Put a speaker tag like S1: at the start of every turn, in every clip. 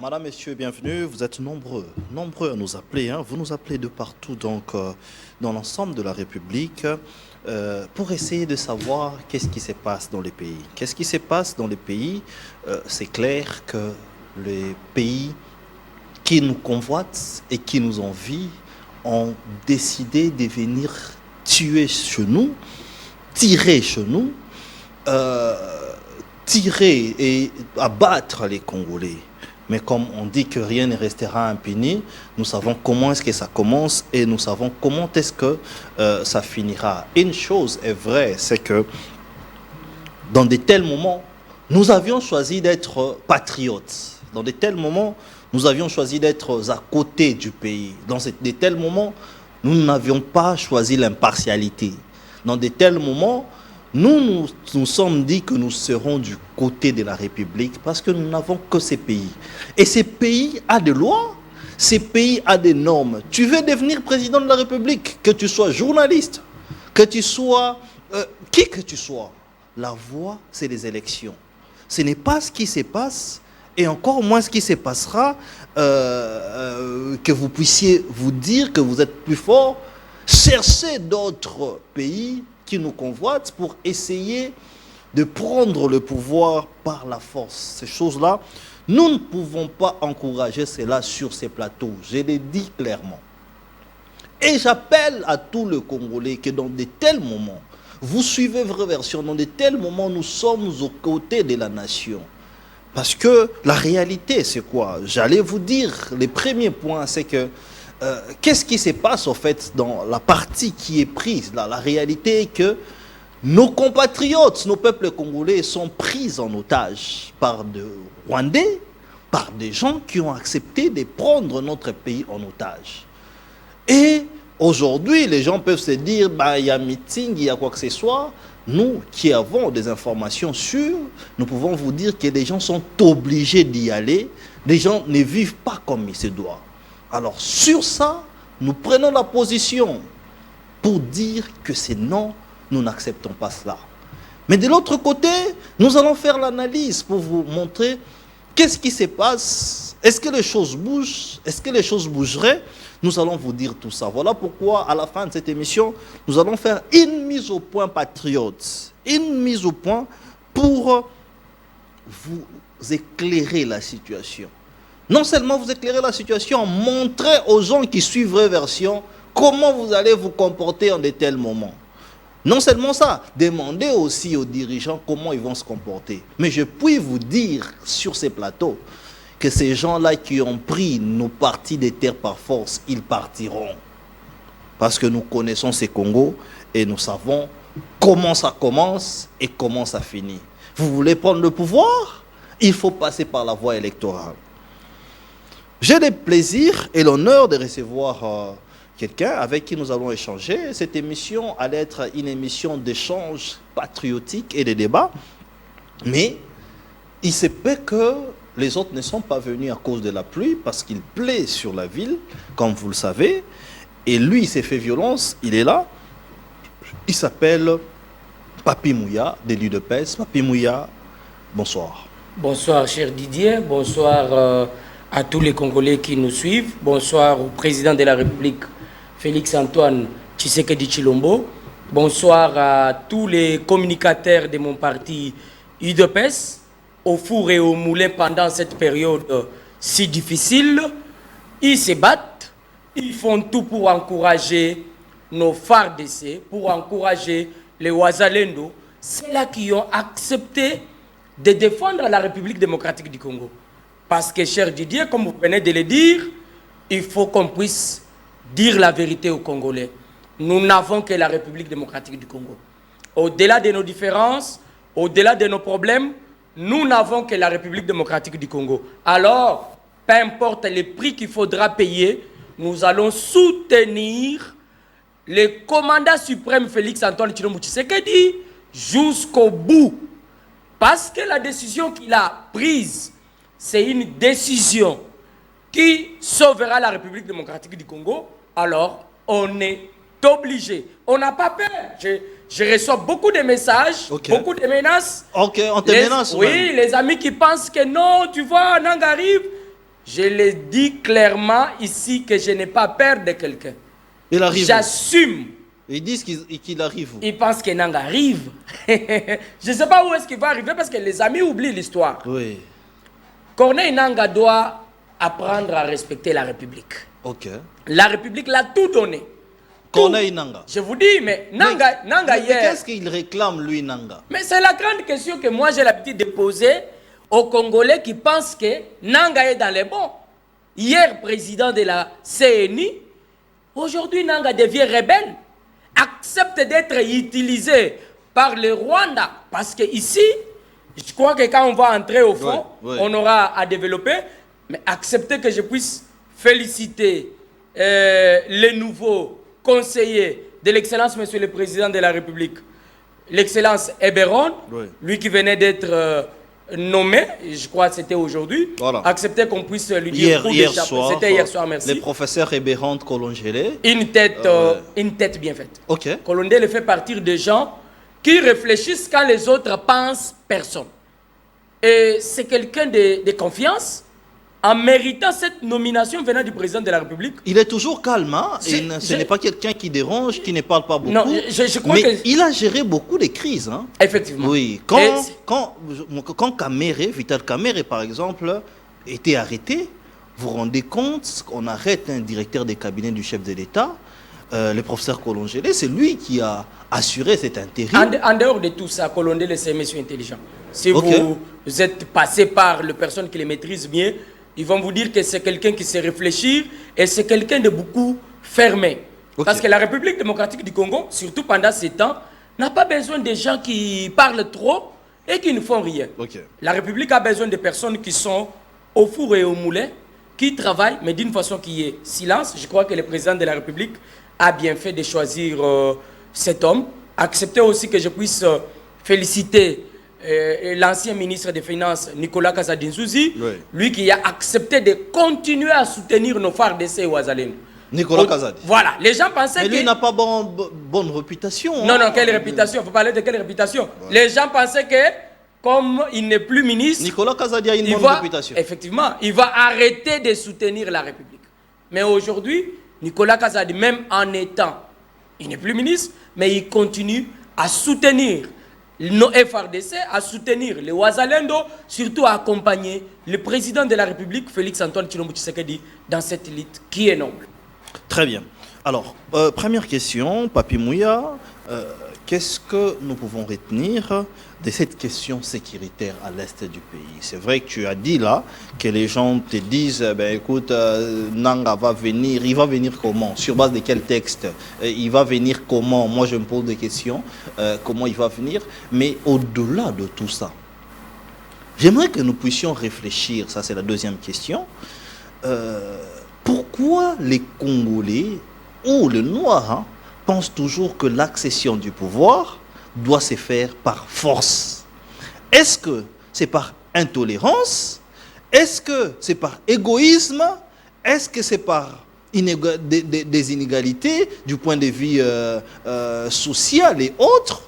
S1: Madame, Messieurs, bienvenue. Vous êtes nombreux à nous appeler. Vous nous appelez de partout, donc dans l'ensemble de la République, pour essayer de savoir qu'est-ce qui se passe dans les pays. Qu'est-ce qui se passe dans les pays? C'est clair que les pays qui nous convoitent et qui nous envient ont décidé de venir tuer chez nous, tirer chez nous, tirer et abattre les Congolais. Mais comme on dit que rien ne restera impuni, nous savons comment est-ce que ça commence et nous savons comment est-ce que ça finira. Une chose est vraie, c'est que dans de tels moments, nous avions choisi d'être patriotes. Dans de tels moments, nous avions choisi d'être à côté du pays. Dans de tels moments, nous n'avions pas choisi l'impartialité. Dans de tels moments, nous sommes dit que nous serons du côté de la République parce que nous n'avons que ces pays. Et ces pays ont des lois, ces pays ont des normes. Tu veux devenir président de la République, que tu sois journaliste, que tu sois qui que tu sois, la voie, c'est les élections. Ce n'est pas ce qui se passe, et encore moins ce qui se passera, que vous puissiez vous dire que vous êtes plus fort. Cherchez d'autres pays qui nous convoitent pour essayer de prendre le pouvoir par la force. Ces choses-là, nous ne pouvons pas encourager cela sur ces plateaux. Je l'ai dit clairement. Et j'appelle à tous les Congolais que dans de tels moments, vous suivez Vraie Version, dans de tels moments, nous sommes aux côtés de la nation. Parce que la réalité, c'est quoi? J'allais vous dire, le premier point, c'est que qu'est-ce qui se passe en fait dans la partie qui est prise là? La réalité est que nos compatriotes, nos peuples congolais sont pris en otage par des Rwandais, par des gens qui ont accepté de prendre notre pays en otage. Et aujourd'hui, les gens peuvent se dire, il y a un meeting, il y a quoi que ce soit. Nous qui avons des informations sûres, nous pouvons vous dire que les gens sont obligés d'y aller. Les gens ne vivent pas comme il se doit. Alors sur ça, nous prenons la position pour dire que c'est non, nous n'acceptons pas cela. Mais de l'autre côté, nous allons faire l'analyse pour vous montrer qu'est-ce qui se passe. Est-ce que les choses bougent? Est-ce que les choses bougeraient? Nous allons vous dire tout ça. Voilà pourquoi, à la fin de cette émission, nous allons faire une mise au point patriote. Une mise au point pour vous éclairer la situation. Non seulement vous éclairer la situation, montrer aux gens qui suivent Vraie Version comment vous allez vous comporter en de tels moments. Non seulement ça, demandez aussi aux dirigeants comment ils vont se comporter. Mais je puis vous dire sur ces plateaux que ces gens-là qui ont pris nos parties des terres par force, ils partiront. Parce que nous connaissons ces Congos et nous savons comment ça commence et comment ça finit. Vous voulez prendre le pouvoir? Il faut passer par la voie électorale. J'ai le plaisir et l'honneur de recevoir quelqu'un avec qui nous allons échanger. Cette émission allait être une émission d'échange patriotique et de débat. Mais il se peut que les autres ne sont pas venus à cause de la pluie parce qu'il plaît sur la ville, comme vous le savez. Et lui, il s'est fait violence, il est là. Il s'appelle Papi Mouya, de l'UDPS. Papi Mouya, bonsoir.
S2: Bonsoir, cher Didier. Bonsoir à tous les Congolais qui nous suivent. Bonsoir au président de la République, Félix-Antoine Tshisekedi Tshilombo. Bonsoir à tous les communicateurs de mon parti UDPS, au four et au moulin pendant cette période si difficile. Ils se battent, ils font tout pour encourager nos FARDC, pour encourager les Ouazalendo, ceux-là qui ont accepté de défendre la République démocratique du Congo. Parce que, cher Didier, comme vous venez de le dire, il faut qu'on puisse dire la vérité aux Congolais. Nous n'avons que la République démocratique du Congo. Au-delà de nos différences, au-delà de nos problèmes, nous n'avons que la République démocratique du Congo. Alors, peu importe les prix qu'il faudra payer, nous allons soutenir le commandant suprême Félix-Antoine Tshilombo Tshisekedi jusqu'au bout. Parce que la décision qu'il a prise, c'est une décision qui sauvera la République démocratique du Congo. Alors, on est obligé. On n'a pas peur. Je reçois beaucoup de messages, beaucoup de menaces.
S1: Ok, on te menace.
S2: Oui, les amis qui pensent que non, tu vois, Nang arrive. Je le dis clairement ici que je n'ai pas peur de quelqu'un.
S1: Il arrive.
S2: J'assume.
S1: Ils disent qu'il arrive.
S2: Ils pensent que Nanga arrive. Je ne sais pas où est-ce qu'il va arriver parce que les amis oublient l'histoire.
S1: Oui.
S2: Corneille Nanga doit apprendre à respecter la République.
S1: Ok.
S2: La République l'a tout donné.
S1: Corneille Nanga.
S2: Je vous dis, mais Nanga
S1: mais
S2: hier...
S1: qu'est-ce qu'il réclame, lui, Nanga?
S2: Mais c'est la grande question que moi j'ai l'habitude de poser aux Congolais qui pensent que Nanga est dans les bons. Hier, président de la CNI, aujourd'hui Nanga devient rebelle, accepte d'être utilisé par le Rwanda. Parce que ici, je crois que quand on va entrer au fond, on aura à développer, mais accepter que je puisse féliciter les nouveaux conseillers de l'excellence, monsieur le président de la République, l'excellence Eberon, lui qui venait d'être nommé, je crois que c'était aujourd'hui, accepter qu'on puisse lui dire
S1: hier soir,
S2: c'était hier soir, merci.
S1: Le professeur Eberon Kolongele.
S2: Une tête bien faite.
S1: Ok.
S2: Kolongele fait partir des gens qui réfléchissent quand les autres pensent personne. Et c'est quelqu'un de confiance. En méritant cette nomination venant du président de la République.
S1: Il est toujours calme, hein? Ce n'est pas quelqu'un qui dérange, qui ne parle pas beaucoup.
S2: Non, je crois
S1: mais il a géré beaucoup de crises. Hein?
S2: Effectivement.
S1: Oui. Quand Kamere, Vital Kamere par exemple, était arrêté, vous vous rendez compte qu'on arrête un directeur des cabinets du chef de l'État, le professeur Kolongele, c'est lui qui a assuré cet intérim.
S2: En dehors de tout ça, Kolongele, c'est un monsieur intelligent. Si vous êtes passé par les personnes qui les maîtrisent bien, ils vont vous dire que c'est quelqu'un qui sait réfléchir et c'est quelqu'un de beaucoup fermé. Parce que la République démocratique du Congo, surtout pendant ces temps, n'a pas besoin de gens qui parlent trop et qui ne font rien. La République a besoin de personnes qui sont au four et au moulin, qui travaillent, mais d'une façon qui est silence. Je crois que le président de la République a bien fait de choisir cet homme. Acceptez aussi que je puisse féliciter l'ancien ministre des Finances, Nicolas Kazadi-Nzouzi, lui qui a accepté de continuer à soutenir nos FARDC et Ouazalendo.
S1: Nicolas Kazadi.
S2: Voilà, les gens pensaient que...
S1: Mais lui n'a pas bonne réputation.
S2: Non, non, quelle réputation? Il faut parler de quelle réputation? Les gens pensaient que, comme il n'est plus ministre...
S1: Nicolas Kazadi a une bonne réputation.
S2: Effectivement, il va arrêter de soutenir la République. Mais aujourd'hui, Nicolas Kazadi, même en étant... Il n'est plus ministre, mais il continue à soutenir nos FRDC, à soutenir les Ouazalendo, surtout à accompagner le président de la République, Félix-Antoine Tshilombo Tshisekedi, dans cette élite qui est noble.
S1: Très bien. Alors, première question, Papi Mouya, qu'est-ce que nous pouvons retenir de cette question sécuritaire à l'est du pays? C'est vrai que tu as dit là que les gens te disent, ben écoute, Nanga va venir, il va venir comment? Sur base de quel texte? Il va venir comment? Moi je me pose des questions, comment il va venir? Mais au-delà de tout ça, j'aimerais que nous puissions réfléchir, ça c'est la deuxième question, pourquoi les Congolais ou les Noirs hein, pensent toujours que l'accession du pouvoir doit se faire par force? Est-ce que c'est par intolérance? Est-ce que c'est par égoïsme? Est-ce que c'est par des inégalités du point de vue social et autres?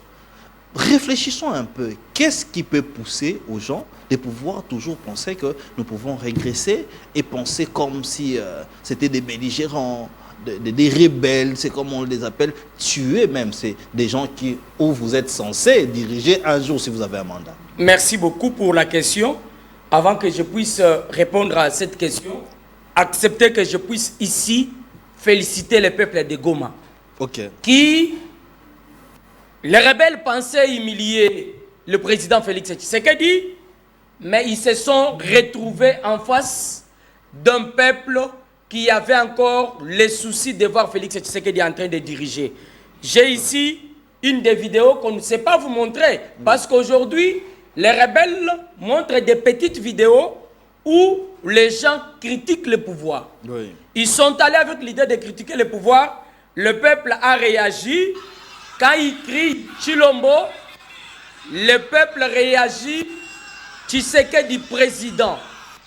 S1: Réfléchissons un peu. Qu'est-ce qui peut pousser aux gens de pouvoir toujours penser que nous pouvons régresser et penser comme si c'était des belligérants, des rebelles, c'est comme on les appelle, tuer même. C'est des gens où vous êtes censés diriger un jour si vous avez un mandat.
S2: Merci beaucoup pour la question. Avant que je puisse répondre à cette question, acceptez que je puisse ici féliciter le peuple de Goma. Qui, les rebelles pensaient humilier le président Félix Tshisekedi, mais ils se sont retrouvés en face d'un peuple qui avait encore les soucis de voir Félix Tshisekedi en train de diriger. J'ai ici une des vidéos qu'on ne sait pas vous montrer, parce qu'aujourd'hui, les rebelles montrent des petites vidéos où les gens critiquent le pouvoir. Ils sont allés avec l'idée de critiquer le pouvoir. Le peuple a réagi. Quand il crie Tshilombo, le peuple réagit Tshisekedi président.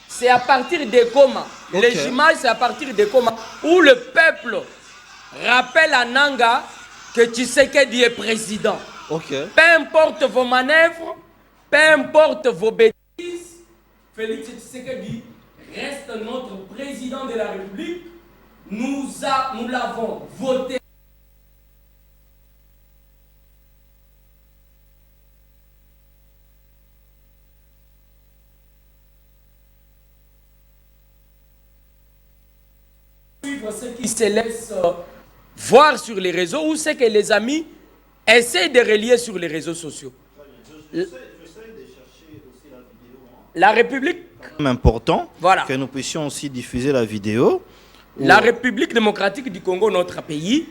S2: C'est à partir de Goma. Les images, c'est à partir de Goma où le peuple rappelle à Nanga que Tshisekedi est président. Peu importe vos manœuvres, peu importe vos bêtises, Félix Tshisekedi reste notre président de la République. Nous l'avons voté. Ce qui se laisse voir sur les réseaux ou ce que les amis essaient de relier sur les réseaux sociaux.
S1: J'essaie de chercher aussi la vidéo.
S2: La République.
S1: C'est important
S2: Voilà.
S1: que nous puissions aussi diffuser la vidéo.
S2: La République démocratique du Congo, notre pays,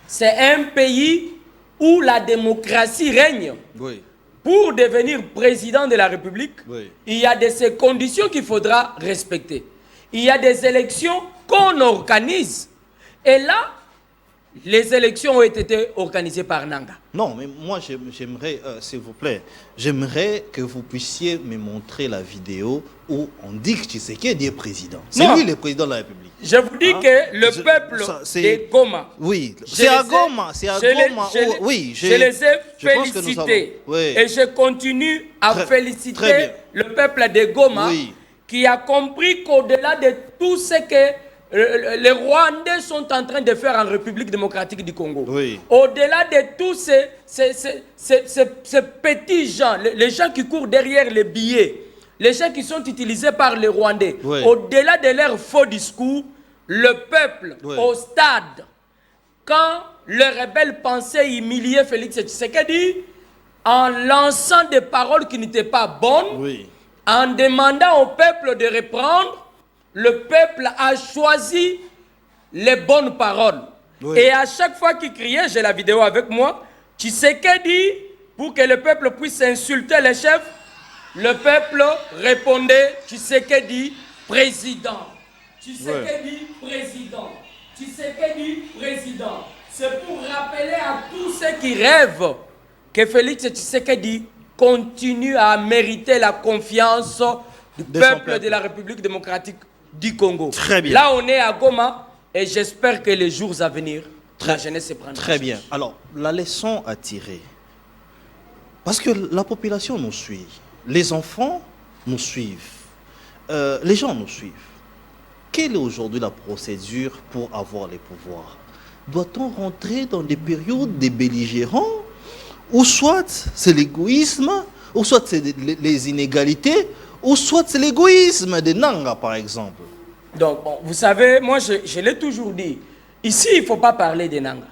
S2: c'est un pays où la démocratie règne.
S1: Oui.
S2: Pour devenir président de la République,
S1: Oui.
S2: il y a de ces conditions qu'il faudra respecter. Il y a des élections qu'on organise. Et là, les élections ont été organisées par Nanga.
S1: Non, mais moi j'aimerais, s'il vous plaît, j'aimerais que vous puissiez me montrer la vidéo où on dit que Tshisekedi est président. C'est lui le président de la République.
S2: Je vous dis que le peuple de Goma.
S1: Oui, c'est à Goma. C'est à Goma. Oui,
S2: je les ai félicités.
S1: Oui.
S2: Et je continue à féliciter le peuple de Goma qui a compris qu'au-delà de tout ce que les Rwandais sont en train de faire en République démocratique du Congo.
S1: Oui.
S2: Au-delà de tous ces petits gens, les gens qui courent derrière les billets, les gens qui sont utilisés par les Rwandais, au-delà de leurs faux discours, le peuple au stade, quand les rebelles pensaient humilier Félix Tshisekedi, en lançant des paroles qui n'étaient pas bonnes, en demandant au peuple de reprendre, le peuple a choisi les bonnes paroles. Et à chaque fois qu'il criait, j'ai la vidéo avec moi, Tshisekedi, pour que le peuple puisse insulter les chefs, le peuple répondait Tshisekedi, président. Tshisekedi, président. Tshisekedi, président. C'est pour rappeler à tous ceux qui rêvent que Félix Tshisekedi continue à mériter la confiance du peuple de la République démocratique du Congo.
S1: Très bien.
S2: Là, on est à Goma et j'espère que les jours à venir, la jeunesse se prendra.
S1: Très bien. Alors, la leçon à tirer, parce que la population nous suit, les enfants nous suivent, les gens nous suivent. Quelle est aujourd'hui la procédure pour avoir les pouvoirs? Doit-on rentrer dans des périodes de belligérants, ou soit c'est l'égoïsme, ou soit c'est les inégalités, ou soit c'est l'égoïsme de Nanga, par exemple?
S2: Donc, bon, vous savez, moi, je l'ai toujours dit. Ici, il ne faut pas parler de Nanga.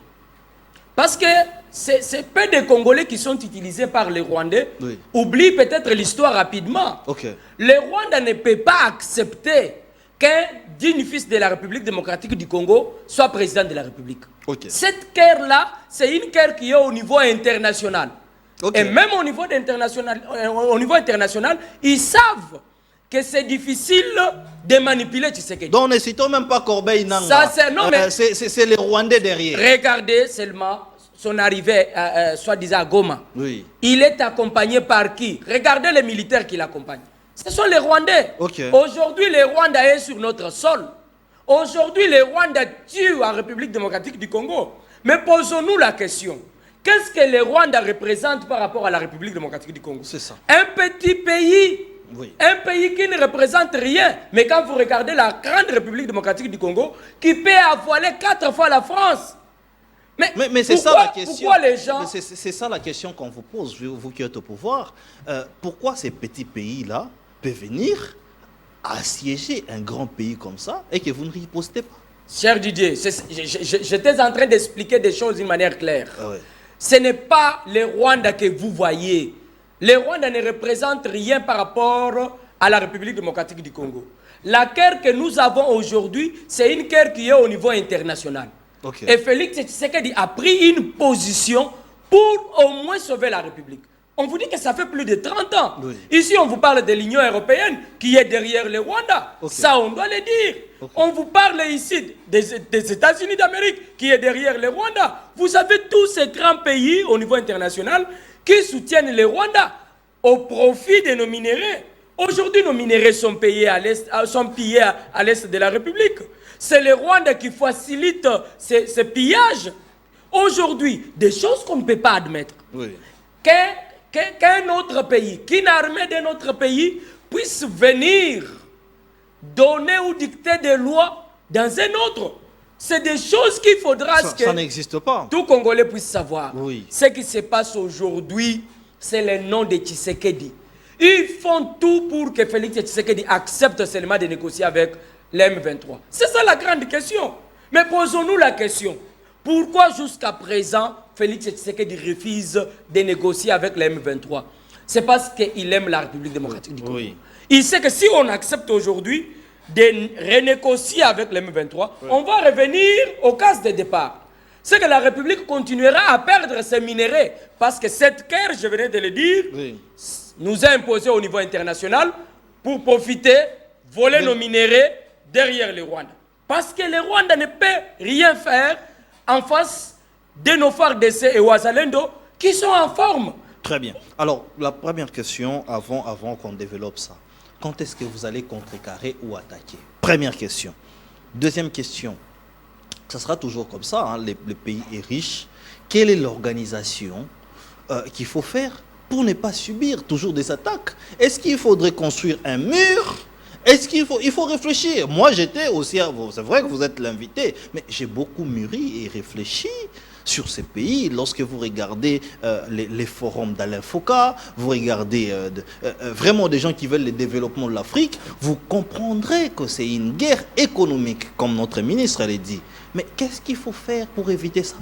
S2: Parce que c'est peu de Congolais qui sont utilisés par les Rwandais. Oublient peut-être l'histoire rapidement. Le Rwanda ne peut pas accepter qu'un digne fils de la République démocratique du Congo soit président de la République. Cette guerre-là, c'est une guerre qui est au niveau international. Et même au niveau international, ils savent que c'est difficile de manipuler Tshisekedi.
S1: Donc ne citons même pas Corbeil Nanga. C'est les Rwandais derrière.
S2: Regardez seulement son arrivée, soi-disant à Goma. Il est accompagné par qui? Regardez les militaires qui l'accompagnent. Ce sont les Rwandais. Aujourd'hui, les Rwandais est sur notre sol. Aujourd'hui, les Rwandais tuent en République démocratique du Congo. Mais posons-nous la question. Qu'est-ce que les Rwandais représentent par rapport à la République démocratique du Congo?
S1: C'est ça.
S2: Un petit pays. Un pays qui ne représente rien. Mais quand vous regardez la grande République démocratique du Congo, qui peut avaler 4 fois la France.
S1: Mais c'est ça la question.
S2: Pourquoi les gens...
S1: C'est ça la question qu'on vous pose, vous qui êtes au pouvoir. Pourquoi ces petits pays-là peuvent venir assiéger un grand pays comme ça et que vous ne ripostez pas?
S2: Cher Didier, j'étais en train d'expliquer des choses d'une manière claire. Ce n'est pas les Rwandais que vous voyez. Les Rwandais ne représentent rien par rapport à la République démocratique du Congo. La guerre que nous avons aujourd'hui, c'est une guerre qui est au niveau international. Et Félix Tshisekedi a pris une position pour au moins sauver la République. On vous dit que ça fait plus de 30 ans. Ici, on vous parle de l'Union européenne qui est derrière le Rwanda. Ça, on doit le dire. On vous parle ici des États-Unis d'Amérique qui est derrière le Rwanda. Vous avez tous ces grands pays au niveau international qui soutiennent le Rwanda au profit de nos minéraux. Aujourd'hui, nos minéraux sont pillés à l'est de la République. C'est le Rwanda qui facilite ces pillages. Aujourd'hui, des choses qu'on ne peut pas admettre. Qu'un autre pays, qu'une armée de notre pays puisse venir donner ou dicter des lois dans un autre. C'est des choses qu'il faudra que
S1: ça n'existe pas.
S2: Tout Congolais puisse savoir.
S1: Oui.
S2: Ce qui se passe aujourd'hui, c'est le nom de Tshisekedi. Ils font tout pour que Félix Tshisekedi accepte seulement de négocier avec l'M23. C'est ça la grande question. Mais posons-nous la question. Pourquoi jusqu'à présent, Félix Tshisekedi refuse de négocier avec l'M23? C'est parce qu'il aime la République démocratique du Congo. Oui. Il sait que si on accepte aujourd'hui de renégocier avec l'M23, oui, on va revenir aux cases de départ. C'est que la République continuera à perdre ses minéraux. Parce que cette guerre, je venais de le dire, oui, nous a imposé au niveau international pour profiter, voler nos minéraux derrière le Rwanda. Parce que le Rwanda ne peut rien faire en face de nos FARDC et Ouazalendo qui sont en forme.
S1: Très bien. Alors, la première question, avant qu'on développe ça. Quand est-ce que vous allez contrecarrer ou attaquer? Première question. Deuxième question. Ça sera toujours comme ça, hein, le pays est riche. Quelle est l'organisation qu'il faut faire pour ne pas subir toujours des attaques? Est-ce qu'il faudrait construire un mur? Est-ce qu'il faut réfléchir? Moi, j'étais aussi, c'est vrai que vous êtes l'invité, mais j'ai beaucoup mûri et réfléchi sur ces pays. Lorsque vous regardez les forums d'Alain Foucault, vous regardez vraiment des gens qui veulent le développement de l'Afrique, vous comprendrez que c'est une guerre économique, comme notre ministre l'a dit. Mais qu'est-ce qu'il faut faire pour éviter ça?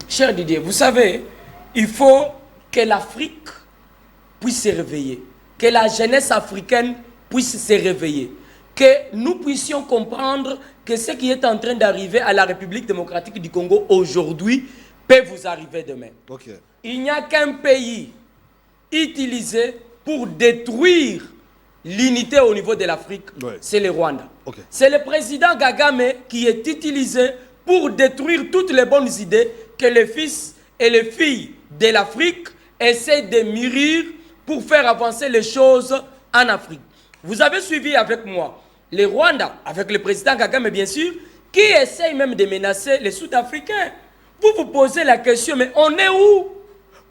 S2: Cher Didier, vous savez, il faut que l'Afrique puisse se réveiller, que la jeunesse africaine puisse se réveiller, que nous puissions comprendre que ce qui est en train d'arriver à la République démocratique du Congo aujourd'hui peut vous arriver demain. Okay. Il n'y a qu'un pays utilisé pour détruire l'unité au niveau de l'Afrique, ouais, c'est le Rwanda. Okay. C'est le président Kagame qui est utilisé pour détruire toutes les bonnes idées que les fils et les filles de l'Afrique essaient de mûrir pour faire avancer les choses en Afrique. Vous avez suivi avec moi le Rwanda, avec le président Kagame bien sûr, qui essaye même de menacer les Sud-Africains. Vous vous posez la question, mais on est où?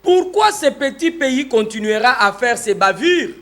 S2: Pourquoi ce petit pays continuera à faire ces bavures?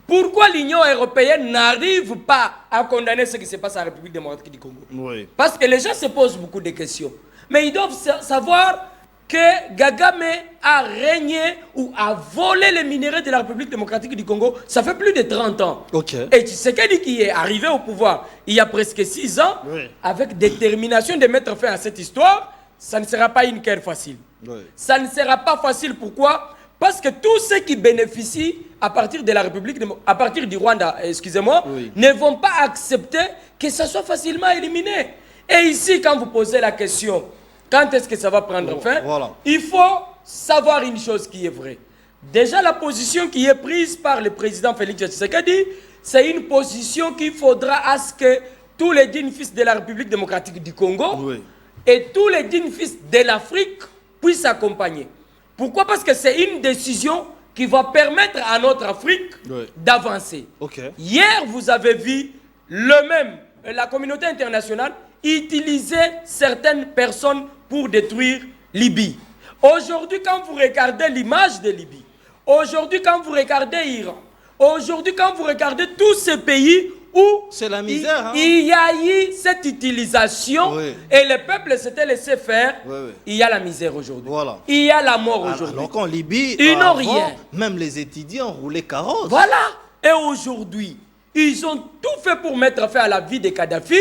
S2: Pourquoi l'Union européenne n'arrive pas à condamner ce qui se passe en République démocratique du Congo? Oui. Parce que les gens se posent beaucoup de questions. Mais ils doivent savoir que Kagame a régné ou a volé les minéraux de la République démocratique du Congo. Ça fait plus de 30 ans. Okay. Et Tshisekedi qui est arrivé au pouvoir il y a presque 6 ans, oui, avec détermination de mettre fin à cette histoire, ça ne sera pas une guerre facile. Oui. Ça ne sera pas facile. Pourquoi? Parce que tous ceux qui bénéficient à partir de la République, à partir du Rwanda, excusez-moi, oui, ne vont pas accepter que ça soit facilement éliminé. Et ici, quand vous posez la question, quand est-ce que ça va prendre fin? Voilà. Il faut savoir une chose qui est vraie. Déjà, la position qui est prise par le président Félix Tshisekedi, c'est une position qu'il faudra à ce que tous les dignes fils de la République démocratique du Congo, oui, et tous les dignes fils de l'Afrique puissent accompagner. Pourquoi? Parce que c'est une décision qui va permettre à notre Afrique, oui, d'avancer. Okay. Hier, vous avez vu la communauté internationale utiliser certaines personnes pour détruire Libye. Aujourd'hui, quand vous regardez l'image de Libye, aujourd'hui, quand vous regardez Iran, aujourd'hui, quand vous regardez tous ces pays où
S1: c'est la misère,
S2: il y a eu cette utilisation, oui, et le peuple s'était laissé faire, oui, oui, il y a la misère aujourd'hui. Voilà. Il y a la mort aujourd'hui.
S1: Alors qu'en Libye,
S2: ils n'ont rien.
S1: Même les étudiants roulaient carottes.
S2: Voilà. Et aujourd'hui, ils ont tout fait pour mettre fin à la vie de Kadhafi,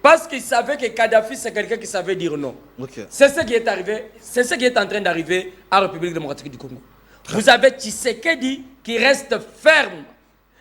S2: parce qu'ils savaient que Kadhafi, c'est quelqu'un qui savait dire non. Okay. C'est ce qui est arrivé, c'est ce qui est en train d'arriver à la République démocratique du Congo. Vous avez Tshisekedi qui reste ferme.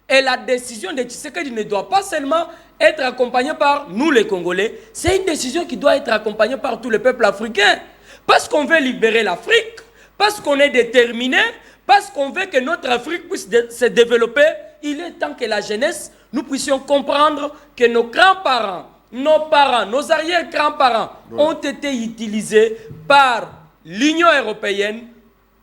S2: Et la décision de Tshisekedi ne doit pas seulement être accompagnée par nous les Congolais, c'est une décision qui doit être accompagnée par tout le peuple africain. Parce qu'on veut libérer l'Afrique, parce qu'on est déterminé, parce qu'on veut que notre Afrique puisse se développer, il est temps que la jeunesse, nous puissions comprendre que nos grands-parents, nos parents, nos arrière-grands-parents, oui, ont été utilisés par l'Union européenne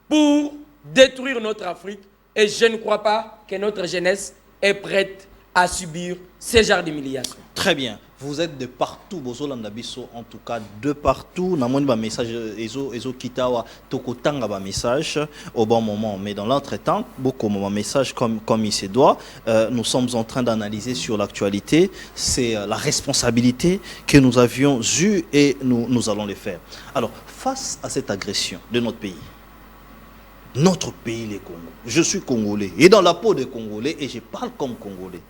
S2: pour détruire notre Afrique. Et je ne crois pas que notre jeunesse est prête à subir ce genre d'humiliation.
S1: Très bien. Vous êtes de partout, Bozolanda Bisso, en tout cas de partout. Namoni ba message ezo kitawa tokotanga ba message au bon moment. Mais dans l'entretemps, beaucoup de messages comme il se doit. Nous sommes en train d'analyser sur l'actualité. C'est la responsabilité que nous avions eue et nous allons le faire. Alors, face à cette agression de notre pays, les Congos, je suis Congolais et dans la peau des Congolais et je parle comme Congolais.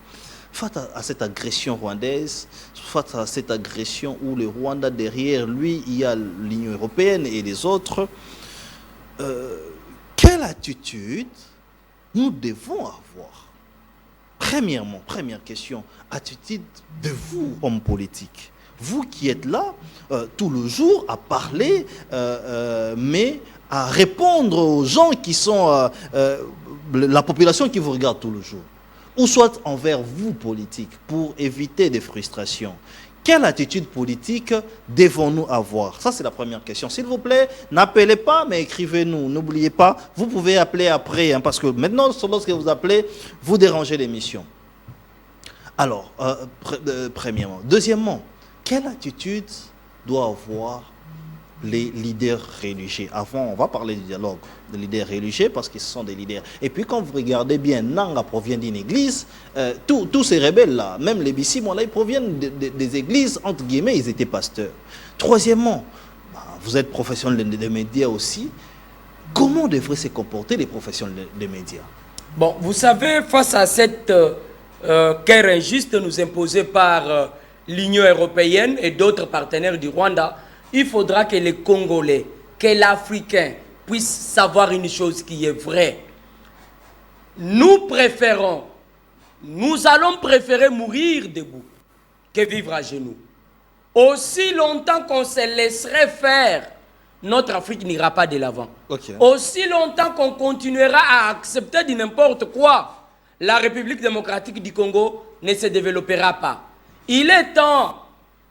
S1: Face à cette agression rwandaise, face à cette agression où le Rwanda derrière lui, il y a l'Union européenne et les autres, quelle attitude nous devons avoir? Premièrement, première question, attitude de vous, hommes politiques. Vous qui êtes là tout le jour à parler, mais à répondre aux gens qui sont la population qui vous regarde tout le jour. Ou soit envers vous, politiques, pour éviter des frustrations. Quelle attitude politique devons-nous avoir? Ça, c'est la première question. S'il vous plaît, n'appelez pas, mais écrivez-nous. N'oubliez pas, vous pouvez appeler après, hein, parce que maintenant, lorsque vous appelez, vous dérangez l'émission. Alors, premièrement. Deuxièmement, quelle attitude doit avoir les leaders religieux? Avant, on va parler du dialogue des leaders religieux parce qu'ils sont des leaders. Et puis quand vous regardez bien, Nanga provient d'une église, tous ces rebelles-là, même les Bissimons, ils proviennent des églises, entre guillemets, ils étaient pasteurs. Troisièmement, vous êtes professionnel des médias aussi. Comment devraient se comporter les professionnels des médias?
S2: Bon, vous savez, face à cette guerre injuste nous imposée par l'Union européenne et d'autres partenaires du Rwanda, il faudra que les Congolais, que l'Africain puisse savoir une chose qui est vraie. Nous allons préférer mourir debout que vivre à genoux. Aussi longtemps qu'on se laisserait faire, notre Afrique n'ira pas de l'avant. Okay. Aussi longtemps qu'on continuera à accepter de n'importe quoi, la République démocratique du Congo ne se développera pas. Il est temps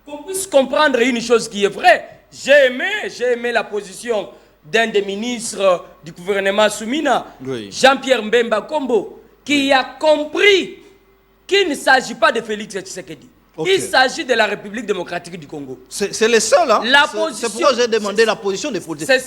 S2: qu'on puisse comprendre une chose qui est vraie. J'ai aimé la position d'un des ministres du gouvernement Soumina, oui. Jean-Pierre Mbemba Kombo, qui a compris qu'il ne s'agit pas de Félix Tshisekedi. Okay. Il s'agit de la République démocratique du Congo.
S1: C'est les seuls, hein? C'est pourquoi j'ai demandé la position des politiciens.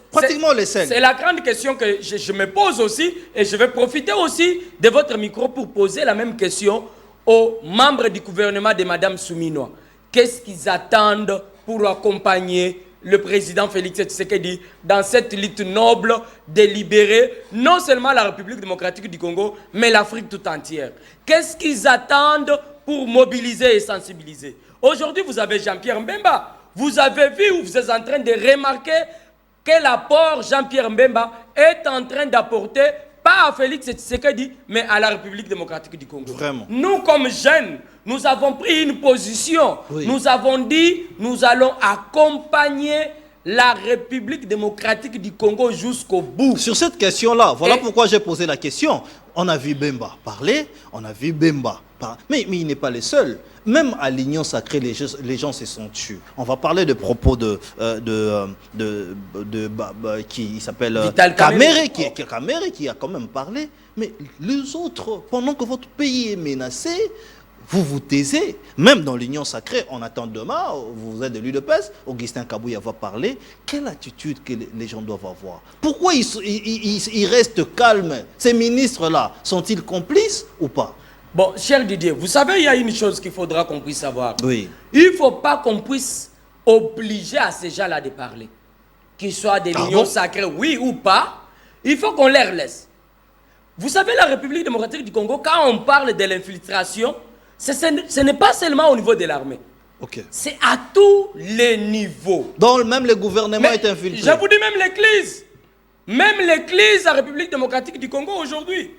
S1: Pratiquement les seuls.
S2: C'est la grande question que je me pose aussi, et je vais profiter aussi de votre micro pour poser la même question aux membres du gouvernement de Mme Souminoa. Qu'est-ce qu'ils attendent pour accompagner le président Félix Tshisekedi dans cette lutte noble de libérer non seulement la République démocratique du Congo, mais l'Afrique tout entière? Qu'est-ce qu'ils attendent pour mobiliser et sensibiliser? Aujourd'hui, vous avez Jean-Pierre Mbemba. Vous avez vu ou vous êtes en train de remarquer quel apport Jean-Pierre Mbemba est en train d'apporter, pas à Félix Tshisekedi, mais à la République démocratique du Congo.
S1: Vraiment.
S2: Nous, comme jeunes, nous avons pris une position. Oui. Nous avons dit, nous allons accompagner la République démocratique du Congo jusqu'au bout.
S1: Sur cette question-là, voilà pourquoi j'ai posé la question. On a vu Bemba parler, on a vu Bemba parler. Mais il n'est pas le seul. Même à l'Union sacrée, les gens se sont tués. On va parler de propos qui s'appelle Kamere, qui a quand même parlé. Mais les autres, pendant que votre pays est menacé, vous vous taisez. Même dans l'Union sacrée, on attend demain, vous êtes de l'UDPS, Augustin Kabouya va parler. Quelle attitude que les gens doivent avoir? Pourquoi ils restent calmes? Ces ministres-là, sont-ils complices ou pas?
S2: Bon, cher Didier, vous savez, il y a une chose qu'il faudra qu'on puisse savoir.
S1: Oui.
S2: Il ne faut pas qu'on puisse obliger à ces gens-là de parler. Qu'ils soient de l'Union sacrée, oui ou pas, il faut qu'on les laisse. Vous savez, la République démocratique du Congo, quand on parle de l'infiltration, ce n'est pas seulement au niveau de l'armée.
S1: Okay.
S2: C'est à tous les niveaux.
S1: Donc même le gouvernement est infiltré.
S2: Je vous dis même l'église. Même l'église, la République démocratique du Congo aujourd'hui.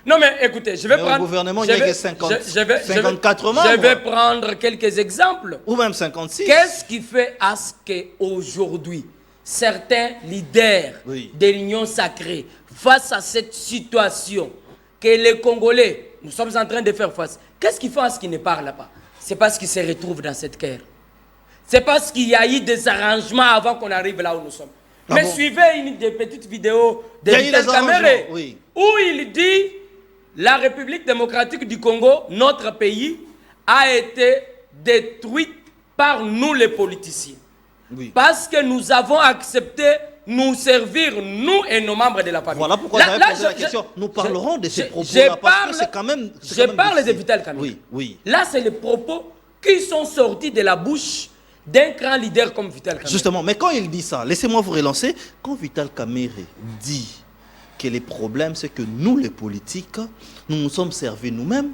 S2: Non mais écoutez, je vais prendre...
S1: Le gouvernement, il n'y a que 54 membres.
S2: Je vais prendre quelques exemples.
S1: Ou même 56.
S2: Qu'est-ce qui fait à ce qu'aujourd'hui, certains leaders de l'Union sacrée, face à cette situation que les Congolais, nous sommes en train de faire face, qu'est-ce qui fait à ce qu'ils ne parlent pas? C'est parce qu'ils se retrouvent dans cette guerre. C'est parce qu'il y a eu des arrangements avant qu'on arrive là où nous sommes. Mais suivez une des petites vidéos de Vital Kamerhe, où il dit... La République démocratique du Congo, notre pays, a été détruite par nous les politiciens.
S1: Oui.
S2: Parce que nous avons accepté nous servir, nous et nos membres de la famille.
S1: Voilà pourquoi j'avais posé la question. Nous parlerons de ces propos-là, parce que c'est quand même...
S2: Je parle de Vital Kamerhe.
S1: Oui, oui.
S2: Là, c'est les propos qui sont sortis de la bouche d'un grand leader comme Vital Kamerhe.
S1: Justement, mais quand il dit ça, laissez-moi vous relancer. Quand Vital Kamerhe dit que les problèmes, c'est que nous, les politiques, nous nous sommes servis nous-mêmes,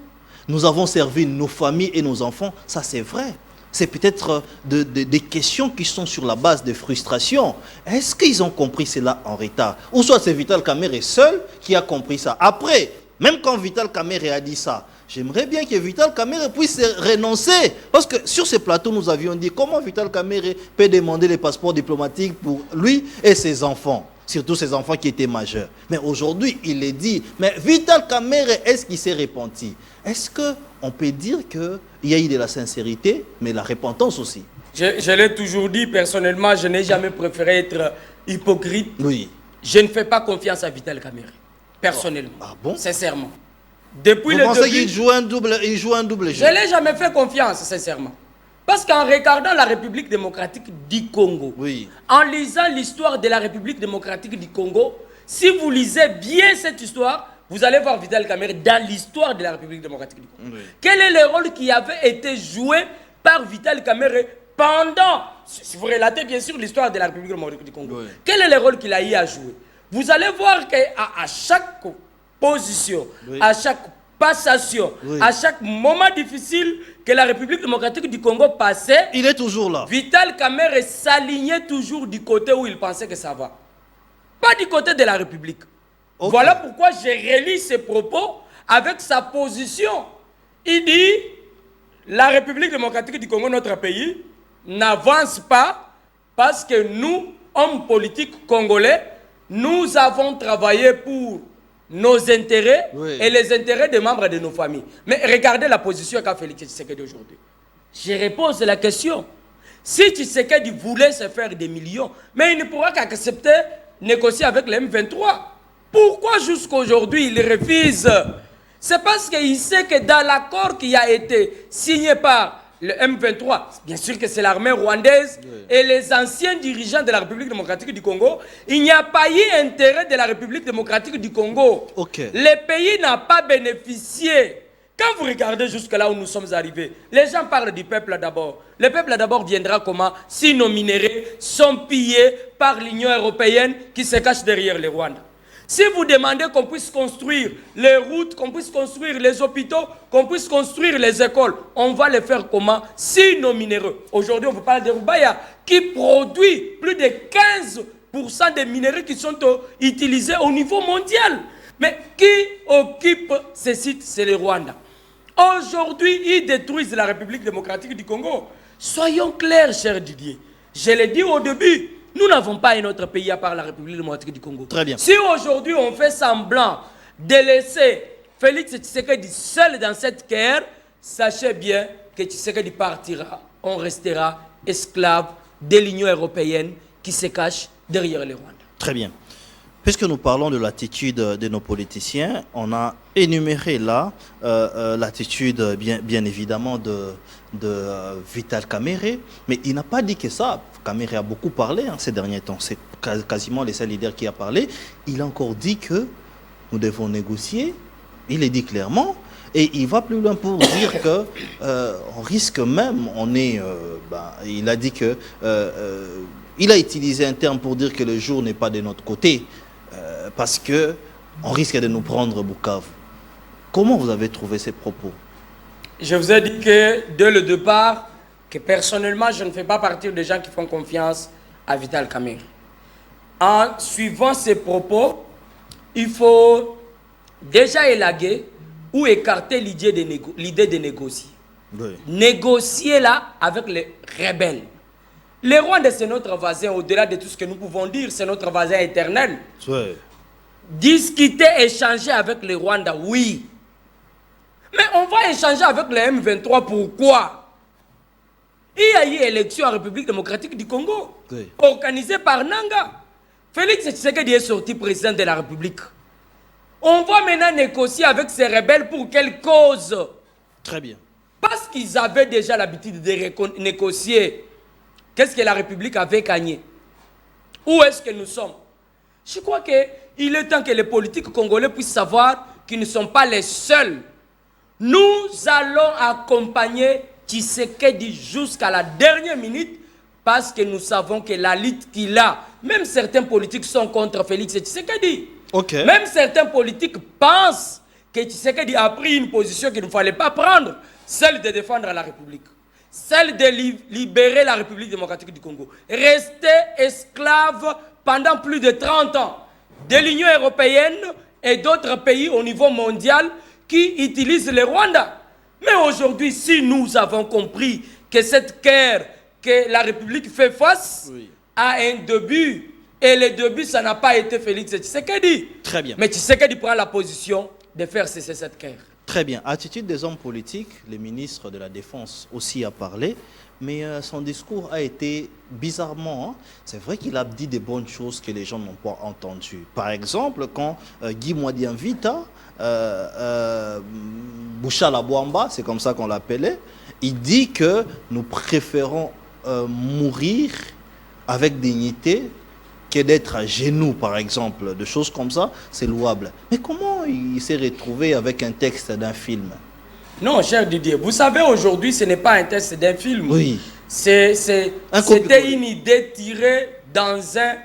S1: nous avons servi nos familles et nos enfants, ça c'est vrai. C'est peut-être des questions qui sont sur la base de frustration. Est-ce qu'ils ont compris cela en retard? Ou soit c'est Vital Kamerhe seul qui a compris ça. Après, même quand Vital Kamerhe a dit ça, j'aimerais bien que Vital Kamerhe puisse renoncer. Parce que sur ce plateau, nous avions dit comment Vital Kamerhe peut demander les passeports diplomatiques pour lui et ses enfants. Surtout ses enfants qui étaient majeurs. Mais aujourd'hui, il est dit, mais Vital Kamerhe, est-ce qu'il s'est repenti? Est-ce qu'on peut dire qu'il y a eu de la sincérité, mais la repentance aussi?
S2: Je l'ai toujours dit, personnellement, je n'ai jamais préféré être hypocrite.
S1: Oui.
S2: Je ne fais pas confiance à Vital Kamerhe, personnellement.
S1: Ah bon?
S2: Sincèrement. Depuis
S1: Vous
S2: le
S1: pensez
S2: début,
S1: qu'il joue un double jeu?
S2: je ne l'ai jamais fait confiance, sincèrement. Parce qu'en regardant la République démocratique du Congo,
S1: Oui.
S2: en lisant l'histoire de la République démocratique du Congo, si vous lisez bien cette histoire, vous allez voir Vital Kamerhe dans l'histoire de la République démocratique du Congo.
S1: Oui.
S2: Quel est le rôle qui avait été joué par Vital Kamerhe pendant, si vous relatez bien sûr l'histoire de la République démocratique du Congo,
S1: Oui.
S2: quel est le rôle qu'il a eu à jouer? Vous allez voir qu'à chaque position,
S1: Oui.
S2: à chaque passation,
S1: Oui.
S2: à chaque moment difficile que la République démocratique du Congo passait,
S1: Il est toujours là.
S2: Vital Kamerhe s'alignait toujours du côté où il pensait que ça va. Pas du côté de la République.
S1: Ok.
S2: Voilà pourquoi j'ai relis ses propos avec sa position. Il dit, la République démocratique du Congo, notre pays, n'avance pas parce que nous, hommes politiques congolais, nous avons travaillé pour nos intérêts
S1: Oui.
S2: et les intérêts des membres de nos familles. Mais regardez la position qu'a Félix Tshisekedi aujourd'hui. Je repose la question. Si Tshisekedi voulait se faire des millions, mais il ne pourra qu'accepter négocier avec les M23. Pourquoi jusqu'aujourd'hui il refuse? C'est parce qu'il sait que dans l'accord qui a été signé par le M23, bien sûr que c'est l'armée rwandaise et les anciens dirigeants de la République démocratique du Congo, il n'y a pas eu intérêt de la République démocratique du Congo.
S1: Ok.
S2: Le pays n'a pas bénéficié. Quand vous regardez jusque là où nous sommes arrivés, les gens parlent du peuple d'abord. Le peuple d'abord viendra comment? Si nos minéraux sont pillés par l'Union européenne qui se cache derrière le Rwanda. Si vous demandez qu'on puisse construire les routes, qu'on puisse construire les hôpitaux, qu'on puisse construire les écoles, on va le faire comment? Si nos minéraux. Aujourd'hui, on vous parle de Rubaya qui produit plus de 15% des minéraux qui sont utilisés au niveau mondial. Mais qui occupe ces sites? C'est le Rwanda. Aujourd'hui, ils détruisent la République démocratique du Congo. Soyons clairs, cher Didier. Je l'ai dit au début, nous n'avons pas un autre pays à part la République démocratique du Congo.
S1: Très bien.
S2: Si aujourd'hui on fait semblant de laisser Félix Tshisekedi seul dans cette guerre, sachez bien que Tshisekedi partira. On restera esclave de l'Union européenne qui se cache derrière le Rwanda.
S1: Très bien. Puisque nous parlons de l'attitude de nos politiciens, on a énuméré là l'attitude bien évidemment de Vital Kamerhe, mais il n'a pas dit que ça. Kamerhe a beaucoup parlé ces derniers temps, c'est quasiment le seul leader qui a parlé. Il a encore dit que nous devons négocier, il l'a dit clairement, et il va plus loin pour dire que on risque même, il a dit que il a utilisé un terme pour dire que le jour n'est pas de notre côté. Parce qu'on risque de nous prendre Bukavu. Comment vous avez trouvé ces propos?
S2: Je vous ai dit que dès le départ, que personnellement, je ne fais pas partie des gens qui font confiance à Vital Kamerhe. En suivant ces propos, il faut déjà élaguer ou écarter l'idée de négocier.
S1: Oui.
S2: Négocier là avec les rebelles. Le Rwanda, c'est notre voisin, au-delà de tout ce que nous pouvons dire, c'est notre voisin éternel.
S1: Oui.
S2: Discuter, échanger avec le Rwanda, oui. Mais on va échanger avec le M23, pourquoi? Il y a eu élection en République démocratique du Congo,
S1: Oui.
S2: organisée par Nanga. Félix Tshisekedi est sorti président de la République. On va maintenant négocier avec ces rebelles pour quelle cause?
S1: Très bien.
S2: Parce qu'ils avaient déjà l'habitude de négocier, qu'est-ce que la République avait gagné? Où est-ce que nous sommes? Je crois qu'il est temps que les politiques congolais puissent savoir qu'ils ne sont pas les seuls. Nous allons accompagner Tshisekedi jusqu'à la dernière minute parce que nous savons que la lutte qu'il a, même certains politiques sont contre Félix Tshisekedi.
S1: Okay.
S2: Même certains politiques pensent que Tshisekedi a pris une position qu'il ne fallait pas prendre, celle de défendre la République, celle de libérer la République démocratique du Congo. Rester esclave pendant plus de 30 ans de l'Union européenne et d'autres pays au niveau mondial qui utilisent le Rwanda. Mais aujourd'hui, si nous avons compris que cette guerre que la République fait face a un début, et le début, ça n'a pas été Félix Tshisekedi.
S1: Très bien.
S2: Mais Tshisekedi prend la position de faire cesser cette guerre.
S1: Très bien. Attitude des hommes politiques, le ministre de la Défense aussi a parlé, mais son discours a été bizarrement, c'est vrai qu'il a dit des bonnes choses que les gens n'ont pas entendues. Par exemple, quand Guy Mwadianvita, Bouchala Bouamba, c'est comme ça qu'on l'appelait, il dit que nous préférons mourir avec dignité que d'être à genoux, par exemple, de choses comme ça, c'est louable. Mais comment il s'est retrouvé avec un texte d'un film?
S2: Non, cher Didier, vous savez, aujourd'hui, ce n'est pas un texte d'un film.
S1: Oui.
S2: C'était une idée tirée dans un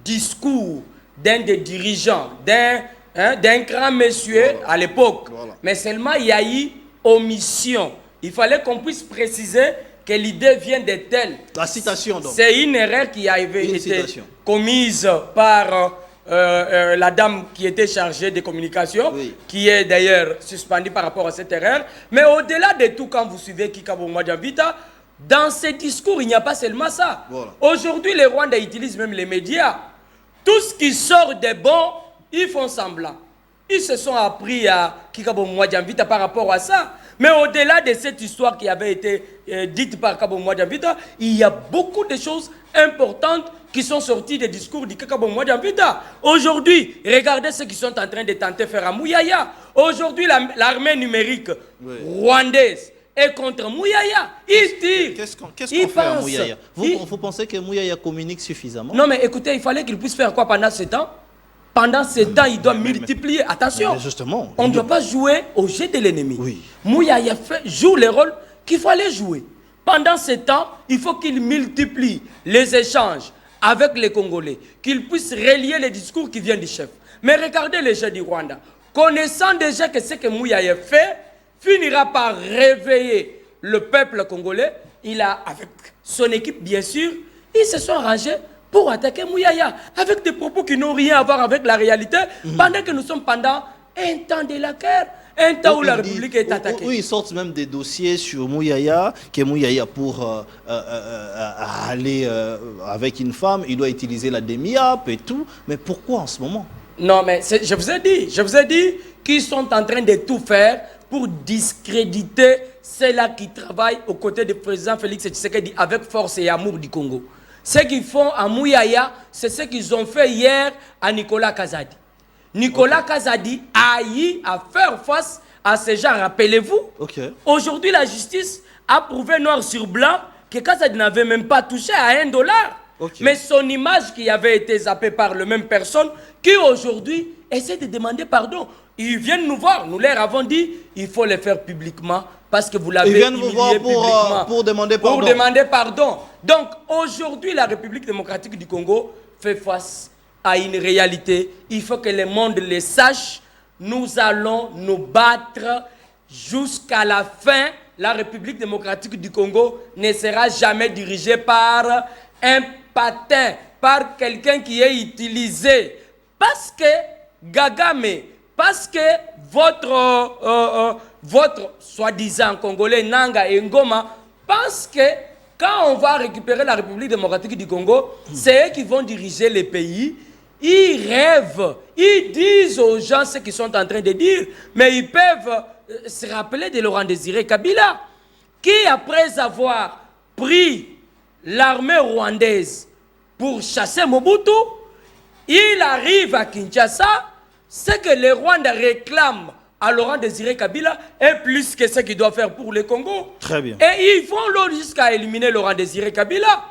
S2: discours d'un des dirigeants, d'un grand monsieur à l'époque. Voilà. Mais seulement, il y a eu omission. Il fallait qu'on puisse préciser que l'idée vient de telle.
S1: La citation, donc.
S2: C'est une erreur qui avait été commise par la dame qui était chargée des communications, qui est d'ailleurs suspendue par rapport à cette erreur. Mais au-delà de tout, quand vous suivez Kikabo Mwadianvita, dans ces discours, il n'y a pas seulement ça. Voilà. Aujourd'hui, les Rwandais utilisent même les médias. Tout ce qui sort de bon, ils font semblant. Ils se sont appris à Kikabo Mwadianvita par rapport à ça. Mais au-delà de cette histoire qui avait été dite par Kabo Mwadianvita, il y a beaucoup de choses importantes qui sont sorties des discours de Kabo Mwadianvita. Aujourd'hui, regardez ce qu'ils sont en train de tenter de faire à Mouyaya. Aujourd'hui, l'armée numérique rwandaise est contre Mouyaya. Ils tirent.
S1: Qu'est-ce qu'on fait à Mouyaya? Vous pensez que Mouyaya communique suffisamment?
S2: Non, mais écoutez, il fallait qu'il puisse faire quoi pendant ce temps? Pendant ce temps, il doit multiplier. Attention,
S1: justement,
S2: on ne doit pas jouer au jeu de l'ennemi.
S1: Oui.
S2: Mouyaya joue le rôle qu'il fallait jouer. Pendant ce temps, il faut qu'il multiplie les échanges avec les Congolais, qu'il puisse relier les discours qui viennent du chef. Mais regardez les jeux du Rwanda. Connaissant déjà que ce que Mouyaya fait, finira par réveiller le peuple congolais. Il a, avec son équipe bien sûr, ils se sont rangés pour attaquer Mouyaya, avec des propos qui n'ont rien à voir avec la réalité, pendant que nous sommes pendant un temps de la guerre, un temps où la République est attaquée.
S1: Oui, ils sortent même des dossiers sur Mouyaya, que Mouyaya pour aller avec une femme, il doit utiliser la demi-app et tout. Mais pourquoi en ce moment?
S2: Non, mais je vous ai dit qu'ils sont en train de tout faire pour discréditer ceux-là qui travaillent aux côtés du président Félix Tshisekedi avec force et amour du Congo. Ce qu'ils font à Mouyaya, c'est ce qu'ils ont fait hier à Nicolas Kazadi. Nicolas Kazadi a eu à faire face à ces gens, rappelez-vous. Aujourd'hui, la justice a prouvé noir sur blanc que Kazadi n'avait même pas touché à $1. Mais son image qui avait été zappée par la même personne, qui aujourd'hui essaie de demander pardon. Ils viennent nous voir, nous leur avons dit, il faut le faire publiquement parce que vous l'avez humilié publiquement.
S1: Pour demander pardon.
S2: Pour demander pardon. Donc aujourd'hui, la République démocratique du Congo fait face à une réalité. Il faut que le monde le sache. Nous allons nous battre jusqu'à la fin. La République démocratique du Congo ne sera jamais dirigée par un patin, par quelqu'un qui est utilisé. Parce que Gagame, parce que votre soi-disant Congolais Nanga et Ngoma pense que quand on va récupérer la République démocratique du Congo, c'est eux qui vont diriger les pays. Ils rêvent, ils disent aux gens ce qu'ils sont en train de dire, mais ils peuvent se rappeler de Laurent Désiré Kabila, qui après avoir pris l'armée rwandaise pour chasser Mobutu, il arrive à Kinshasa. Ce que les Rwandais réclament à Laurent Désiré Kabila est plus que ce qu'il doit faire pour le Congo.
S1: Très bien.
S2: Et ils vont là jusqu'à éliminer Laurent Désiré Kabila.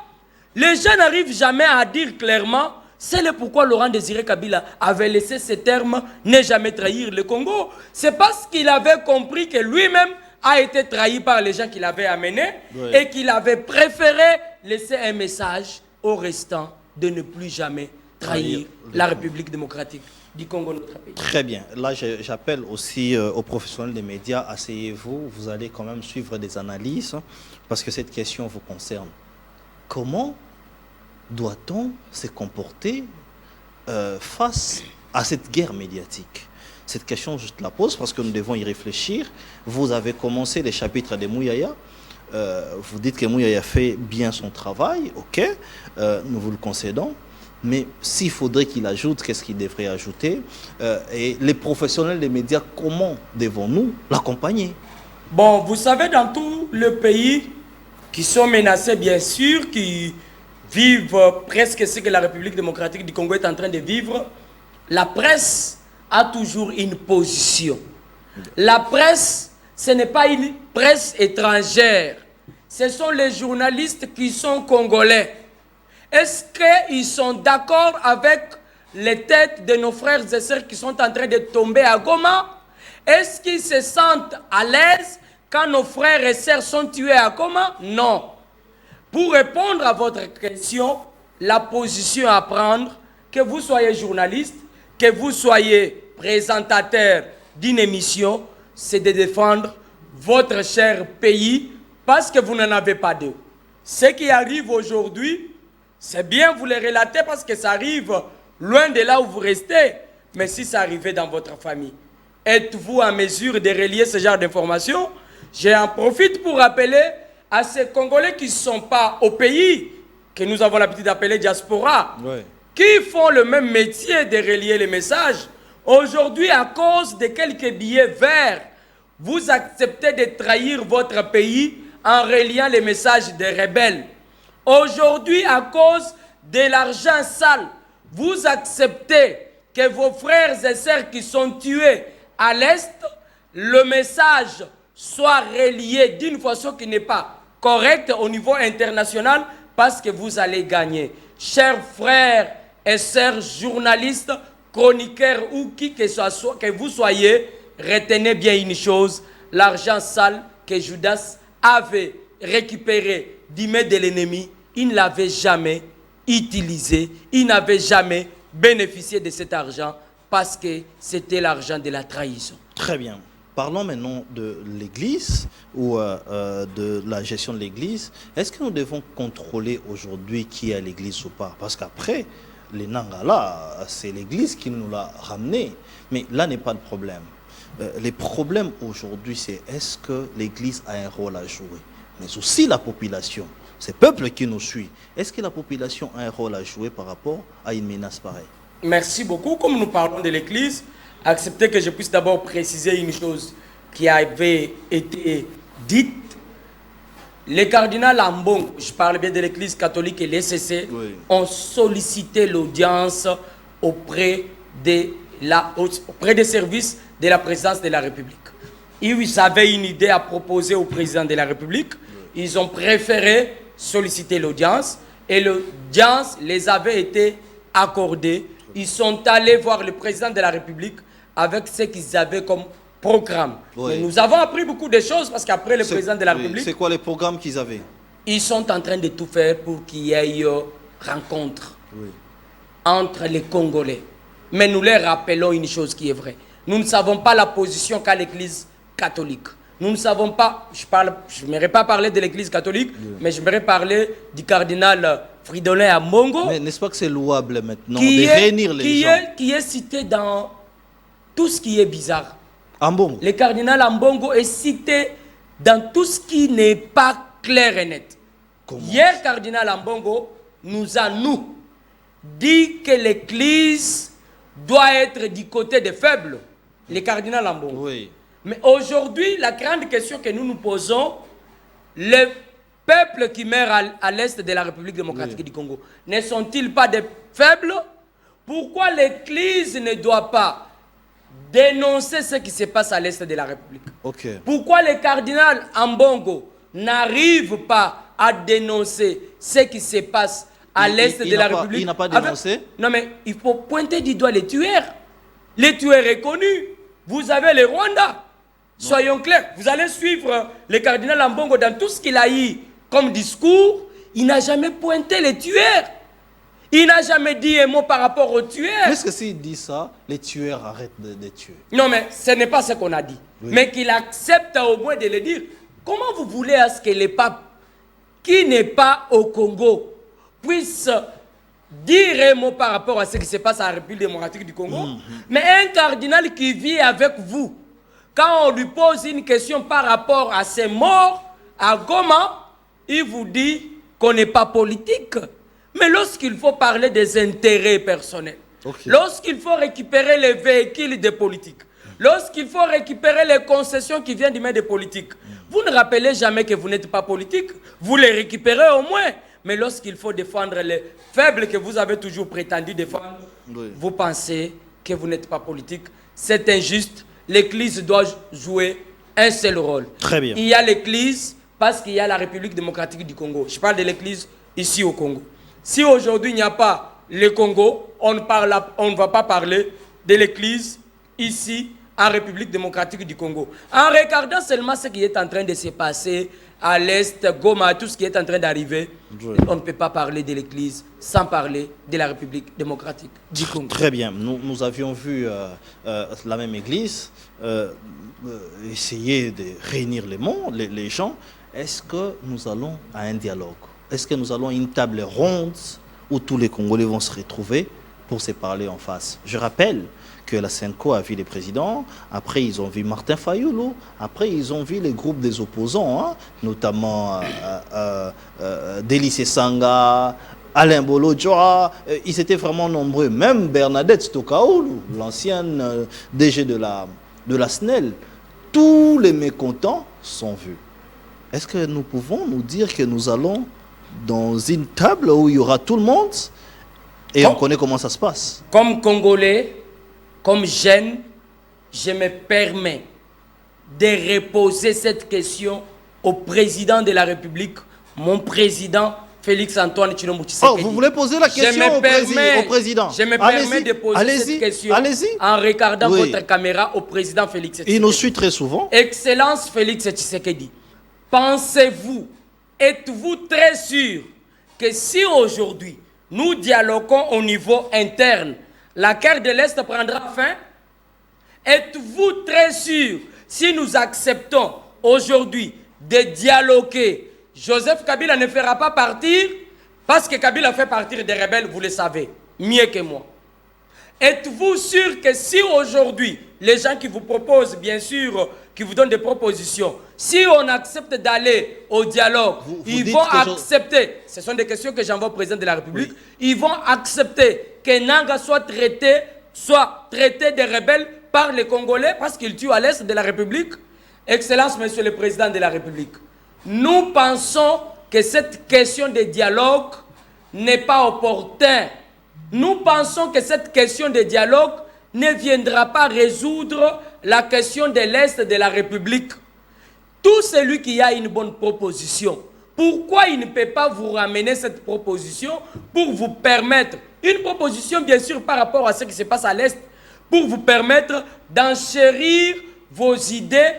S2: Les gens n'arrivent jamais à dire clairement, c'est le pourquoi Laurent Désiré Kabila avait laissé ce terme « ne jamais trahir le Congo ». C'est parce qu'il avait compris que lui-même a été trahi par les gens qu'il avait amenés et qu'il avait préféré laisser un message aux restants de ne plus jamais trahir la République démocratique du Congo, notre pays.
S1: Très bien. Là, j'appelle aussi aux professionnels des médias, asseyez-vous, vous allez quand même suivre des analyses, parce que cette question vous concerne. Comment doit-on se comporter face à cette guerre médiatique? Cette question, je te la pose parce que nous devons y réfléchir. Vous avez commencé les chapitres de Mouyaya. Vous dites que Mouyaya fait bien son travail, ok, nous vous le concédons. Mais s'il faudrait qu'il ajoute, qu'est-ce qu'il devrait ajouter? Et les professionnels des médias, comment devons-nous l'accompagner?
S2: Bon, vous savez, dans tout le pays qui sont menacés, bien sûr, qui vivent presque ce que la République démocratique du Congo est en train de vivre, la presse a toujours une position. La presse, ce n'est pas une presse étrangère. Ce sont les journalistes qui sont congolais. Est-ce qu'ils sont d'accord avec les têtes de nos frères et sœurs qui sont en train de tomber à Goma? Est-ce qu'ils se sentent à l'aise quand nos frères et sœurs sont tués à Goma? Non. Pour répondre à votre question, la position à prendre, que vous soyez journaliste, que vous soyez présentateur d'une émission, c'est de défendre votre cher pays parce que vous n'en avez pas deux. Ce qui arrive aujourd'hui, c'est bien vous les relater parce que ça arrive loin de là où vous restez. Mais si ça arrivait dans votre famille, êtes-vous en mesure de relier ce genre d'informations? J'en profite pour rappeler à ces Congolais qui ne sont pas au pays, que nous avons l'habitude d'appeler diaspora, qui font le même métier de relier les messages. Aujourd'hui, à cause de quelques billets verts, vous acceptez de trahir votre pays en reliant les messages des rebelles. Aujourd'hui, à cause de l'argent sale, vous acceptez que vos frères et sœurs qui sont tués à l'Est, le message soit relié d'une façon qui n'est pas correcte au niveau international parce que vous allez gagner. Chers frères et sœurs journalistes, chroniqueurs ou qui que vous soyez, retenez bien une chose, l'argent sale que Judas avait récupéré du main de l'ennemi, il ne l'avait jamais utilisé, il n'avait jamais bénéficié de cet argent parce que c'était l'argent de la trahison.
S1: Très bien. Parlons maintenant de l'Église ou de la gestion de l'Église. Est-ce que nous devons contrôler aujourd'hui qui est à l'Église ou pas? Parce qu'après, les Nangala, c'est l'Église qui nous l'a ramené. Mais là n'est pas le problème. Les problèmes aujourd'hui, c'est est-ce que l'Église a un rôle à jouer? Mais aussi la population, ces peuples qui nous suivent. Est-ce que la population a un rôle à jouer par rapport à une menace pareille?
S2: Merci beaucoup. Comme nous parlons de l'Église, acceptez que je puisse d'abord préciser une chose qui avait été dite. Les cardinals Ambongo, je parle bien de l'Église catholique et l'ECC, ont sollicité l'audience auprès des services de la présidence de la République. Ils avaient une idée à proposer au président de la République. Ils ont préféré solliciter l'audience et l'audience les avait été accordée. Ils sont allés voir le président de la République avec ce qu'ils avaient comme programme. Mais nous avons appris beaucoup de choses parce qu'après le président de la République...
S1: C'est quoi les programmes qu'ils avaient?
S2: Ils sont en train de tout faire pour qu'il y ait une rencontre entre les Congolais. Mais nous leur rappelons une chose qui est vraie. Nous ne savons pas la position qu'a l'Église catholique. Nous ne savons pas, je n'aimerais pas parler de l'Église catholique, mais j'aimerais parler du cardinal Fridolin Ambongo.
S1: Mais n'est-ce pas que c'est louable maintenant de réunir les gens
S2: qui est cité dans tout ce qui est bizarre.
S1: Ambongo.
S2: Le cardinal Ambongo est cité dans tout ce qui n'est pas clair et net. Hier, cardinal Ambongo nous a dit que l'Église doit être du côté des faibles. Le cardinal Ambongo.
S1: Oui.
S2: Mais aujourd'hui, la grande question que nous nous posons, les peuples qui meurent à l'est de la République démocratique du Congo, ne sont-ils pas des faibles? Pourquoi l'Église ne doit pas dénoncer ce qui se passe à l'est de la République.
S1: Ok.
S2: Pourquoi le cardinal Ambongo n'arrive pas à dénoncer ce qui se passe à l'est de la République?
S1: Il n'a pas dénoncé?
S2: Non, mais il faut pointer du doigt les tueurs. Les tueurs reconnus. Vous avez le Rwanda. Soyons clairs. Vous allez suivre le cardinal Ambongo dans tout ce qu'il a eu comme discours. Il n'a jamais pointé les tueurs. Il n'a jamais dit un mot par rapport aux tueurs.
S1: Est-ce que s'il dit ça, les tueurs arrêtent de tuer?
S2: Non, mais ce n'est pas ce qu'on a dit. Oui. Mais qu'il accepte au moins de le dire. Comment vous voulez à ce que le pape, qui n'est pas au Congo, puisse dire un mot par rapport à ce qui se passe à la République démocratique du Congo? Mais un cardinal qui vit avec vous, quand on lui pose une question par rapport à ses morts à Goma, il vous dit qu'on n'est pas politique. Mais lorsqu'il faut parler des intérêts personnels, lorsqu'il faut récupérer les véhicules des politiques, lorsqu'il faut récupérer les concessions qui viennent du main des politiques, vous ne rappelez jamais que vous n'êtes pas politique. Vous les récupérez au moins. Mais lorsqu'il faut défendre les faibles que vous avez toujours prétendu défendre, vous pensez que vous n'êtes pas politique. C'est injuste. L'Église doit jouer un seul rôle.
S1: Très bien.
S2: Il y a l'Église parce qu'il y a la République démocratique du Congo. Je parle de l'Église ici au Congo. Si aujourd'hui il n'y a pas le Congo, on ne va pas parler de l'Église ici en République démocratique du Congo. En regardant seulement ce qui est en train de se passer à l'Est, Goma, tout ce qui est en train d'arriver, on ne peut pas parler de l'Église sans parler de la République démocratique du Congo.
S1: Très bien. Nous avions vu la même Église essayer de réunir les gens. Est-ce que nous allons à un dialogue? Est-ce que nous allons à une table ronde où tous les Congolais vont se retrouver pour se parler en face? Je rappelle que la Senco a vu les présidents, après ils ont vu Martin Fayulu, après ils ont vu les groupes des opposants, hein, notamment Délice Sanga, Alain Bolodjoa, ils étaient vraiment nombreux, même Bernadette Stokaoulou, l'ancienne DG de la SNEL. Tous les mécontents sont vus. Est-ce que nous pouvons nous dire que nous allons dans une table où il y aura tout le monde et on connaît comment ça se passe?
S2: Comme Congolais, comme jeune, je me permets de reposer cette question au président de la République, mon président Félix Antoine Tshilombo Tshisekedi.
S1: Oh, vous voulez poser la question au président?
S2: Je me permets de poser cette question en regardant votre caméra au président Félix Tshisekedi.
S1: Il nous suit très souvent.
S2: Excellence Félix Tshisekedi, pensez-vous, êtes-vous très sûr que si aujourd'hui nous dialoguons au niveau interne, la guerre de l'Est prendra fin? Êtes-vous très sûr, si nous acceptons aujourd'hui de dialoguer, Joseph Kabila ne fera pas partir, parce que Kabila fait partir des rebelles, vous le savez, mieux que moi. Êtes-vous sûr que si aujourd'hui, les gens qui vous proposent, bien sûr, qui vous donnent des propositions, si on accepte d'aller au dialogue, ils vont accepter, ce sont des questions que j'envoie au président de la République, ils vont accepter que Nanga soit traité des rebelles par les Congolais parce qu'ils tuent à l'est de la République? Excellence, Monsieur le Président de la République, nous pensons que cette question de dialogue n'est pas opportune. Nous pensons que cette question de dialogue ne viendra pas résoudre la question de l'Est de la République. Tout celui qui a une bonne proposition, pourquoi il ne peut pas vous ramener cette proposition pour vous permettre, une proposition bien sûr par rapport à ce qui se passe à l'Est, pour vous permettre d'enchérir vos idées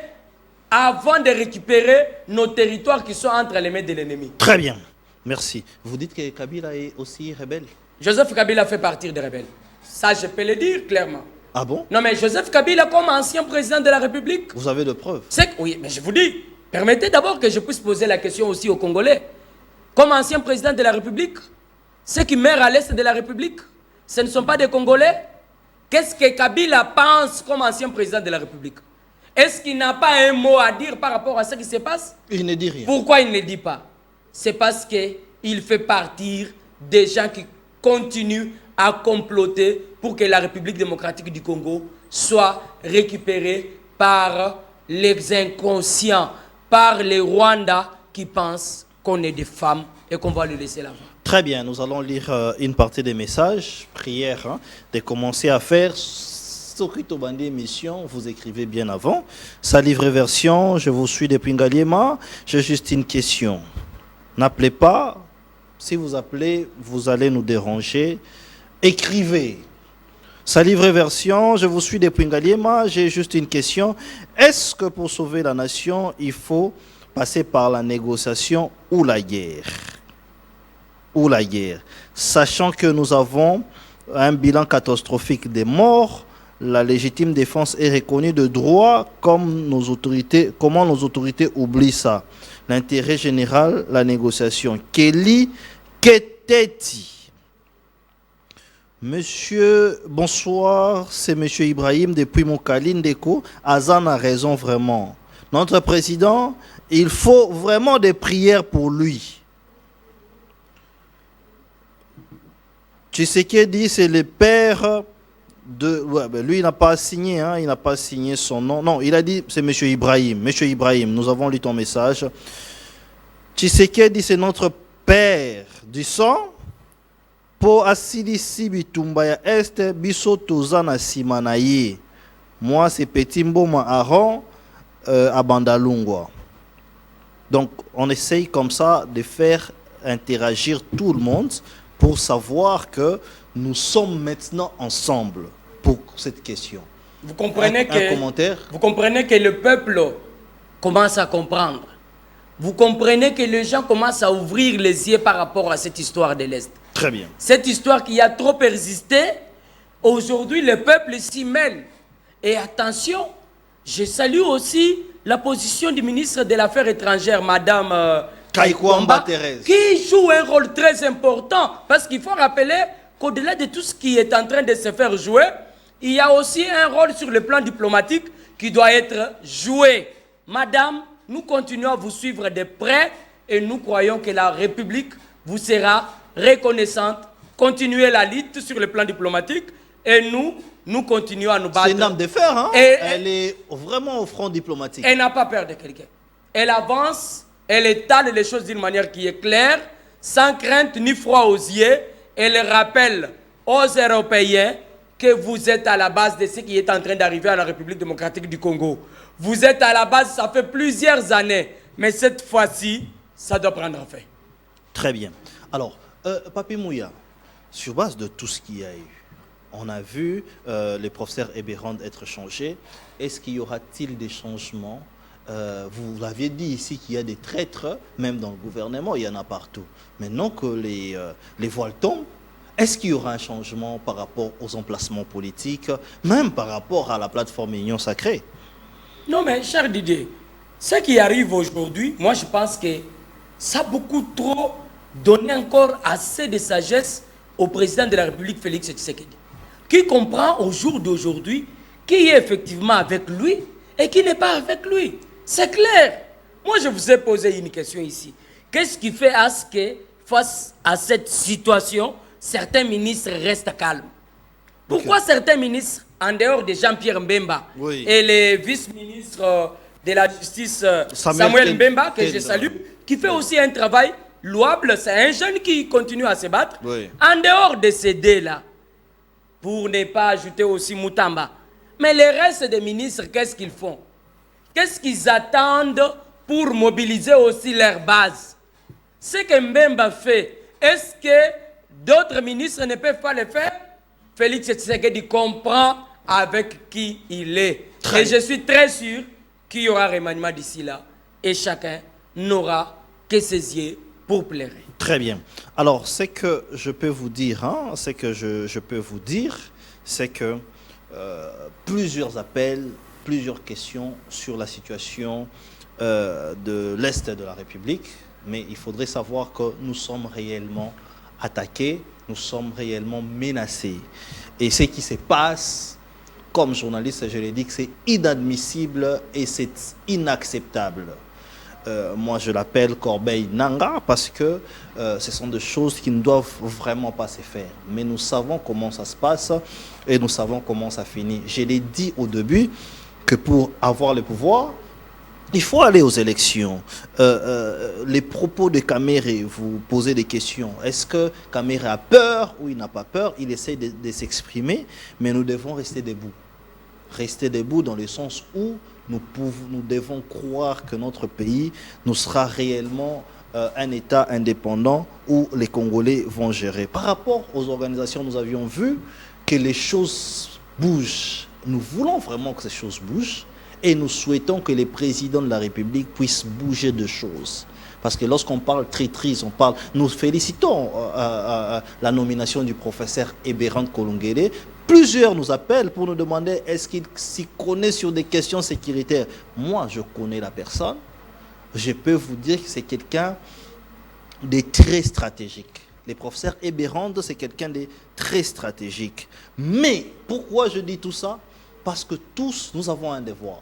S2: avant de récupérer nos territoires qui sont entre les mains de l'ennemi.
S1: Très bien, merci. Vous dites que Kabila est aussi rebelle?
S2: Joseph Kabila fait partie des rebelles. Ça, je peux le dire clairement.
S1: Ah bon?
S2: Non, mais Joseph Kabila, comme ancien président de la République...
S1: Vous avez de preuves?
S2: Oui, mais je vous dis, permettez d'abord que je puisse poser la question aussi aux Congolais. Comme ancien président de la République, ceux qui meurent à l'est de la République, ce ne sont pas des Congolais? Qu'est-ce que Kabila pense comme ancien président de la République? Est-ce qu'il n'a pas un mot à dire par rapport à ce qui se passe?
S1: Il ne dit rien.
S2: Pourquoi il ne dit pas? C'est parce qu'il fait partir des gens qui continuent à comploter pour que la République démocratique du Congo soit récupérée par les inconscients, par les Rwandais qui pensent qu'on est des femmes et qu'on va les laisser là-bas.
S1: Très bien, nous allons lire une partie des messages, prière, de commencer à faire Sokrito Bandi émission, vous écrivez bien avant. Sa livrée version, je vous suis depuis Ngaliema. J'ai juste une question. N'appelez pas. Si vous appelez, vous allez nous déranger. Écrivez. Sa livrée version, je vous suis depuis Ngaliema. J'ai juste une question. Est-ce que pour sauver la nation, il faut passer par la négociation ou la guerre? Ou la guerre. Sachant que nous avons un bilan catastrophique des morts, la légitime défense est reconnue de droit comment nos autorités oublient ça. L'intérêt général, la négociation. Kelly Keteti. Monsieur, bonsoir, c'est Monsieur Ibrahim depuis Mokaline Deko. Azan a raison vraiment. Notre président, il faut vraiment des prières pour lui. Tshisekedi, c'est le père de... Ouais, ben lui, il n'a pas signé, hein, il n'a pas signé son nom. Non, il a dit, c'est M. Ibrahim. M. Ibrahim, nous avons lu ton message. Tshisekedi, c'est notre père du sang. Po asilisi bitumbaya este biso tozana simanaye. Moi, c'est Petit Mboma Aaron à Bandalungwa. Donc, on essaye comme ça de faire interagir tout le monde pour savoir que nous sommes maintenant ensemble pour cette question.
S2: Vous comprenez
S1: un commentaire?
S2: Vous comprenez que le peuple commence à comprendre. Vous comprenez que les gens commencent à ouvrir les yeux par rapport à cette histoire de l'Est.
S1: Très bien.
S2: Cette histoire qui a trop persisté, aujourd'hui le peuple s'y mêle. Et attention, je salue aussi la position du ministre de l'Affaires étrangères, Madame
S1: Kaikwamba Thérèse,
S2: qui joue un rôle très important. Parce qu'il faut rappeler qu'au-delà de tout ce qui est en train de se faire jouer, il y a aussi un rôle sur le plan diplomatique qui doit être joué. Madame, nous continuons à vous suivre de près et nous croyons que la République vous sera reconnaissante. Continuez la lutte sur le plan diplomatique et nous continuons à nous battre.
S1: c'est une dame de fer, hein? Elle est vraiment au front diplomatique.
S2: Elle n'a pas peur de quelqu'un. Elle avance, elle étale les choses d'une manière qui est claire, sans crainte ni froid aux yeux. Elle rappelle aux Européens que vous êtes à la base de ce qui est en train d'arriver à la République démocratique du Congo. Vous êtes à la base, ça fait plusieurs années. Mais cette fois-ci, ça doit prendre fin.
S1: Très bien. Alors, Papi Mouya, sur base de tout ce qu'il y a eu, on a vu les professeurs Eberand être changés. Est-ce qu'il y aura-t-il des changements? Vous l'aviez dit ici qu'il y a des traîtres, même dans le gouvernement, il y en a partout. Maintenant que les voiles tombent, est-ce qu'il y aura un changement par rapport aux emplacements politiques, même par rapport à la plateforme Union Sacrée?
S2: Non mais, cher Didier, ce qui arrive aujourd'hui, moi je pense que ça a beaucoup trop donné encore assez de sagesse au président de la République, Félix Tshisekedi, qui comprend au jour d'aujourd'hui qui est effectivement avec lui et qui n'est pas avec lui. C'est clair. Moi, je vous ai posé une question ici. Qu'est-ce qui fait à ce que, face à cette situation, certains ministres restent calmes? Pourquoi certains ministres, en dehors de Jean-Pierre Mbemba et les vice-ministres de la Justice, Samuel Mbemba, que je salue, qui fait aussi un travail louable, c'est un jeune qui continue à se battre, en dehors de ces deux-là, pour ne pas ajouter aussi Moutamba. Mais les restes des ministres, qu'est-ce qu'ils font? Qu'est-ce qu'ils attendent pour mobiliser aussi leur base? Ce que Mbemba fait, est-ce que d'autres ministres ne peuvent pas le faire? Félix Tshisekedi comprend avec qui il est. Et je suis très sûr qu'il y aura remaniement d'ici là. Et chacun n'aura que ses yeux pour plaire.
S1: Très bien. Alors, ce que je peux vous dire, c'est que plusieurs appels, plusieurs questions sur la situation de l'Est de la République, mais il faudrait savoir que nous sommes réellement attaqués, nous sommes réellement menacés. Et ce qui se passe, comme journaliste, je l'ai dit que c'est inadmissible et c'est inacceptable. Moi, je l'appelle Corbeil Nanga parce que ce sont des choses qui ne doivent vraiment pas se faire. Mais nous savons comment ça se passe et nous savons comment ça finit. Je l'ai dit au début que pour avoir le pouvoir, il faut aller aux élections. Les propos de Kamere, vous posez des questions. Est-ce que Kamere a peur ou il n'a pas peur? Il essaie de s'exprimer, mais nous devons rester debout. rester debout dans le sens où nous devons croire que notre pays nous sera réellement un État indépendant où les Congolais vont gérer. Par rapport aux organisations, nous avions vu que les choses bougent. Nous voulons vraiment que ces choses bougent et nous souhaitons que les présidents de la République puissent bouger de choses. Parce que lorsqu'on parle traîtrise, nous félicitons la nomination du professeur Eberhard Kolongele. Plusieurs nous appellent pour nous demander est-ce qu'il s'y connaît sur des questions sécuritaires. Moi, je connais la personne. Je peux vous dire que c'est quelqu'un de très stratégique. Le professeur Eberhard, c'est quelqu'un de très stratégique. Mais pourquoi je dis tout ça? Parce que tous, nous avons un devoir.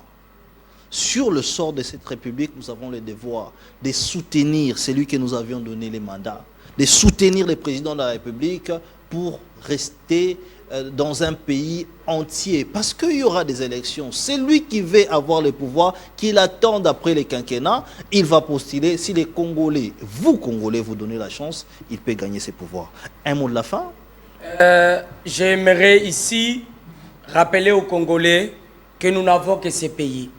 S1: Sur le sort de cette République, nous avons le devoir de soutenir celui que nous avions donné les mandats, de soutenir le président de la République pour rester dans un pays entier. Parce qu'il y aura des élections. C'est lui qui veut avoir le pouvoir, qu'il attende après les quinquennats. Il va postuler. Si les Congolais, vous Congolais, vous donnez la chance, il peut gagner ses pouvoirs. Un mot de la fin?
S2: J'aimerais ici rappeler aux Congolais que nous n'avons que ces pays.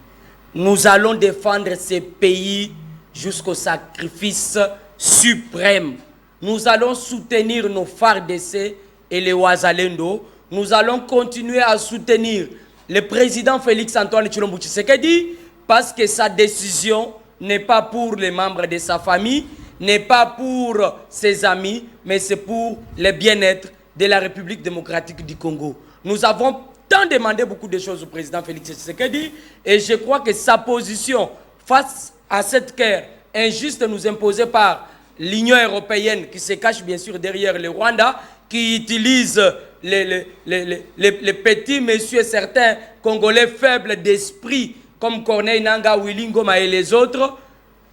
S2: Nous allons défendre ces pays jusqu'au sacrifice suprême. Nous allons soutenir nos FARDC et les Ouazalendo. Nous allons continuer à soutenir le président Félix-Antoine Tshilombo Tshisekedi parce que sa décision n'est pas pour les membres de sa famille, n'est pas pour ses amis, mais c'est pour le bien-être de la République démocratique du Congo. Nous avons tant demandé beaucoup de choses au président Félix Tshisekedi et je crois que sa position face à cette guerre injuste nous imposée par l'Union européenne qui se cache bien sûr derrière le Rwanda, qui utilise les petits messieurs, certains Congolais faibles d'esprit comme Corneille Nangaa, Willy Ngoma et les autres,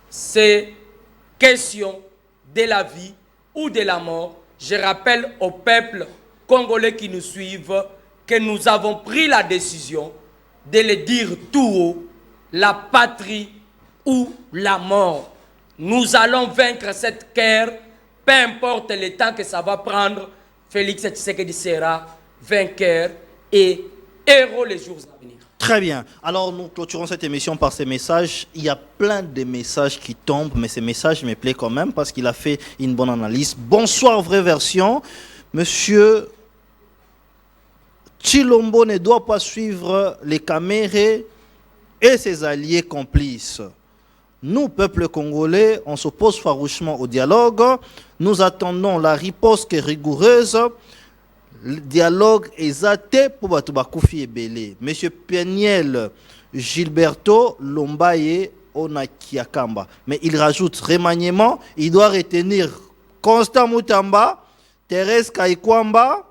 S2: c'est question de la vie ou de la mort. Je rappelle au peuple congolais qui nous suivent que nous avons pris la décision de le dire tout haut, la patrie ou la mort. Nous allons vaincre cette guerre, peu importe le temps que ça va prendre. Félix Tshisekedi sera vainqueur et héros les jours à venir.
S1: Très bien. Alors, nous clôturons cette émission par ces messages. Il y a plein de messages qui tombent, mais ces messages me plaisent quand même parce qu'il a fait une bonne analyse. Bonsoir, vraie version. Monsieur Tshilombo ne doit pas suivre les caméras et ses alliés complices. Nous, peuple congolais, on s'oppose farouchement au dialogue. Nous attendons la riposte rigoureuse. Le dialogue est athée pour Batoubakufi et Belé. Monsieur Peniel Gilberto Lombaye Onakiakamba. Mais il rajoute remaniement. Il doit retenir Constant Moutamba, Thérèse Kaikwamba,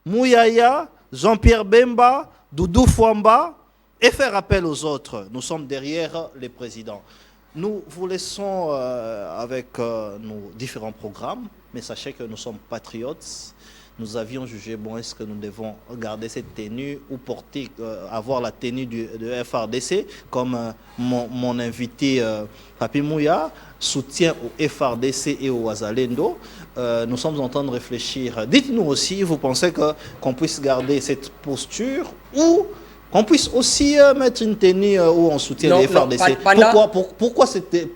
S1: Mouyaya, Jean-Pierre Bemba, Doudou Fouamba et faire appel aux autres. Nous sommes derrière les présidents. Nous vous laissons avec nos différents programmes, mais sachez que nous sommes patriotes. Nous avions jugé, bon, est-ce que nous devons garder cette tenue ou porter, avoir la tenue de FRDC, comme mon invité Papi Mouya soutient au FRDC et au Ouazalendo. Nous sommes en train de réfléchir. Dites-nous aussi, vous pensez qu'on puisse garder cette posture ou qu'on puisse aussi mettre une tenue où on soutient les FRDC. Pourquoi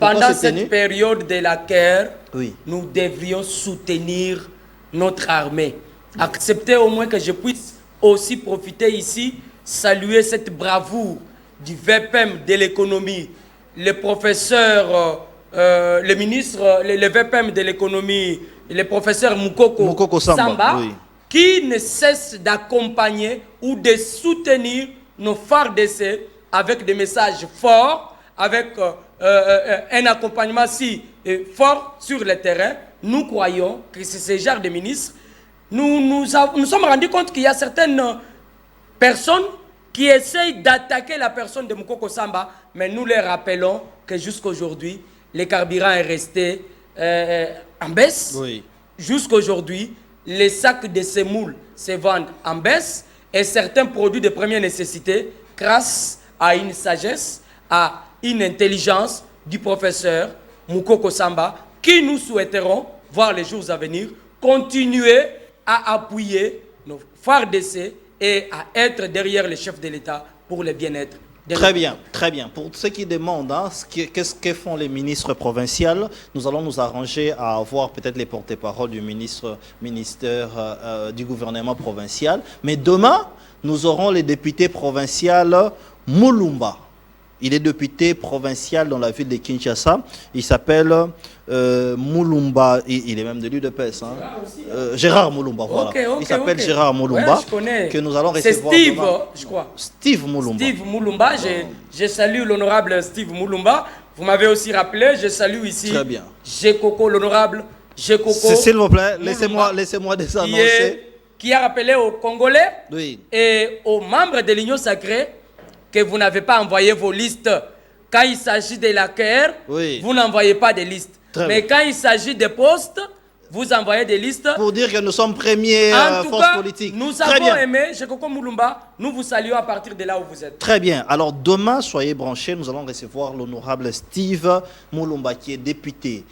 S2: pendant cette période de la guerre,
S1: oui,
S2: nous devrions soutenir notre armée. Acceptez au moins que je puisse aussi profiter ici, saluer cette bravoure du VPM de l'économie, le professeur, le ministre, le VPM de l'économie, le professeur Moukoko Samba, oui, qui ne cesse d'accompagner ou de soutenir nos FARDC avec des messages forts, avec un accompagnement si fort sur le terrain. Nous croyons que c'est ce genre de ministres. Nous sommes rendus compte qu'il y a certaines personnes qui essayent d'attaquer la personne de Moukoko Samba, mais nous les rappelons que jusqu'à aujourd'hui, le carburant est resté en baisse.
S1: Oui.
S2: Jusqu'à aujourd'hui, les sacs de semoule se vendent en baisse et certains produits de première nécessité, grâce à une sagesse, à une intelligence du professeur Moukoko Samba, qui nous souhaiterons voir les jours à venir continuer à appuyer nos FARDC et à être derrière les chefs de l'État pour le bien-être.
S1: Très bien, très bien. Pour ceux qui demandent qu'est-ce que font les ministres provinciaux, nous allons nous arranger à avoir peut-être les porte-paroles du ministère du gouvernement provincial. Mais demain, nous aurons les députés provinciaux Mulumba. Il est député provincial dans la ville de Kinshasa. Il s'appelle Mulumba. Il est même de l'UDPS. Gérard Mulumba, voilà. Il s'appelle Gérard Mulumba.
S2: Ouais, je connais.
S1: Que nous allons recevoir.
S2: C'est Steve,
S1: demain.
S2: je crois.
S1: Steve Mulumba.
S2: Steve Mulumba. Je salue l'honorable Steve Mulumba. Vous m'avez aussi rappelé. Je salue ici.
S1: Très bien.
S2: Gekoko, l'honorable Gekoko.
S1: S'il vous plaît, laissez-moi désannoncer.
S2: Qui a rappelé aux Congolais
S1: oui.
S2: et aux membres de l'Union sacrée que vous n'avez pas envoyé vos listes. Quand il s'agit de la CAIR,
S1: oui.
S2: vous n'envoyez pas de listes. Mais quand il s'agit des postes, vous envoyez des listes.
S1: Pour dire que nous sommes premiers force politique.
S2: Nous avons aimé, Gekoko Mulumba, nous vous saluons à partir de là où vous êtes.
S1: Très bien. Alors demain, soyez branchés, nous allons recevoir l'honorable Steve Mulumba qui est député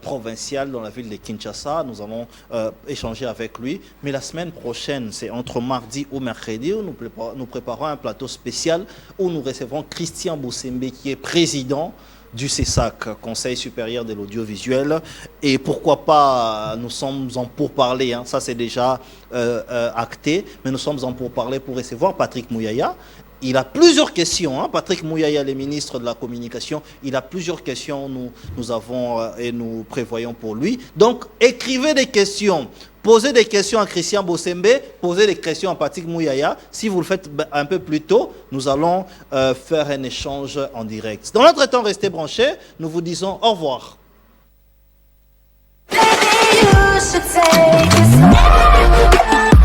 S1: provincial dans la ville de Kinshasa. Nous allons échanger avec lui. Mais la semaine prochaine, c'est entre mardi ou mercredi, où nous préparons un plateau spécial où nous recevrons Christian Boussembe qui est président du CESAC, Conseil supérieur de l'audiovisuel. Et pourquoi pas, nous sommes en pourparlers, ça c'est déjà acté, mais nous sommes en pourparlers pour recevoir Patrick Mouyaya. Il a plusieurs questions, Patrick Mouyaya, le ministre de la Communication, il a plusieurs questions, nous avons et nous prévoyons pour lui. Donc, écrivez des questions, posez des questions à Christian Boussembe, posez des questions à Patrick Mouyaya. Si vous le faites un peu plus tôt, nous allons faire un échange en direct. Dans notre temps, restez branchés, nous vous disons au revoir.
S3: Maybe you should take it slow.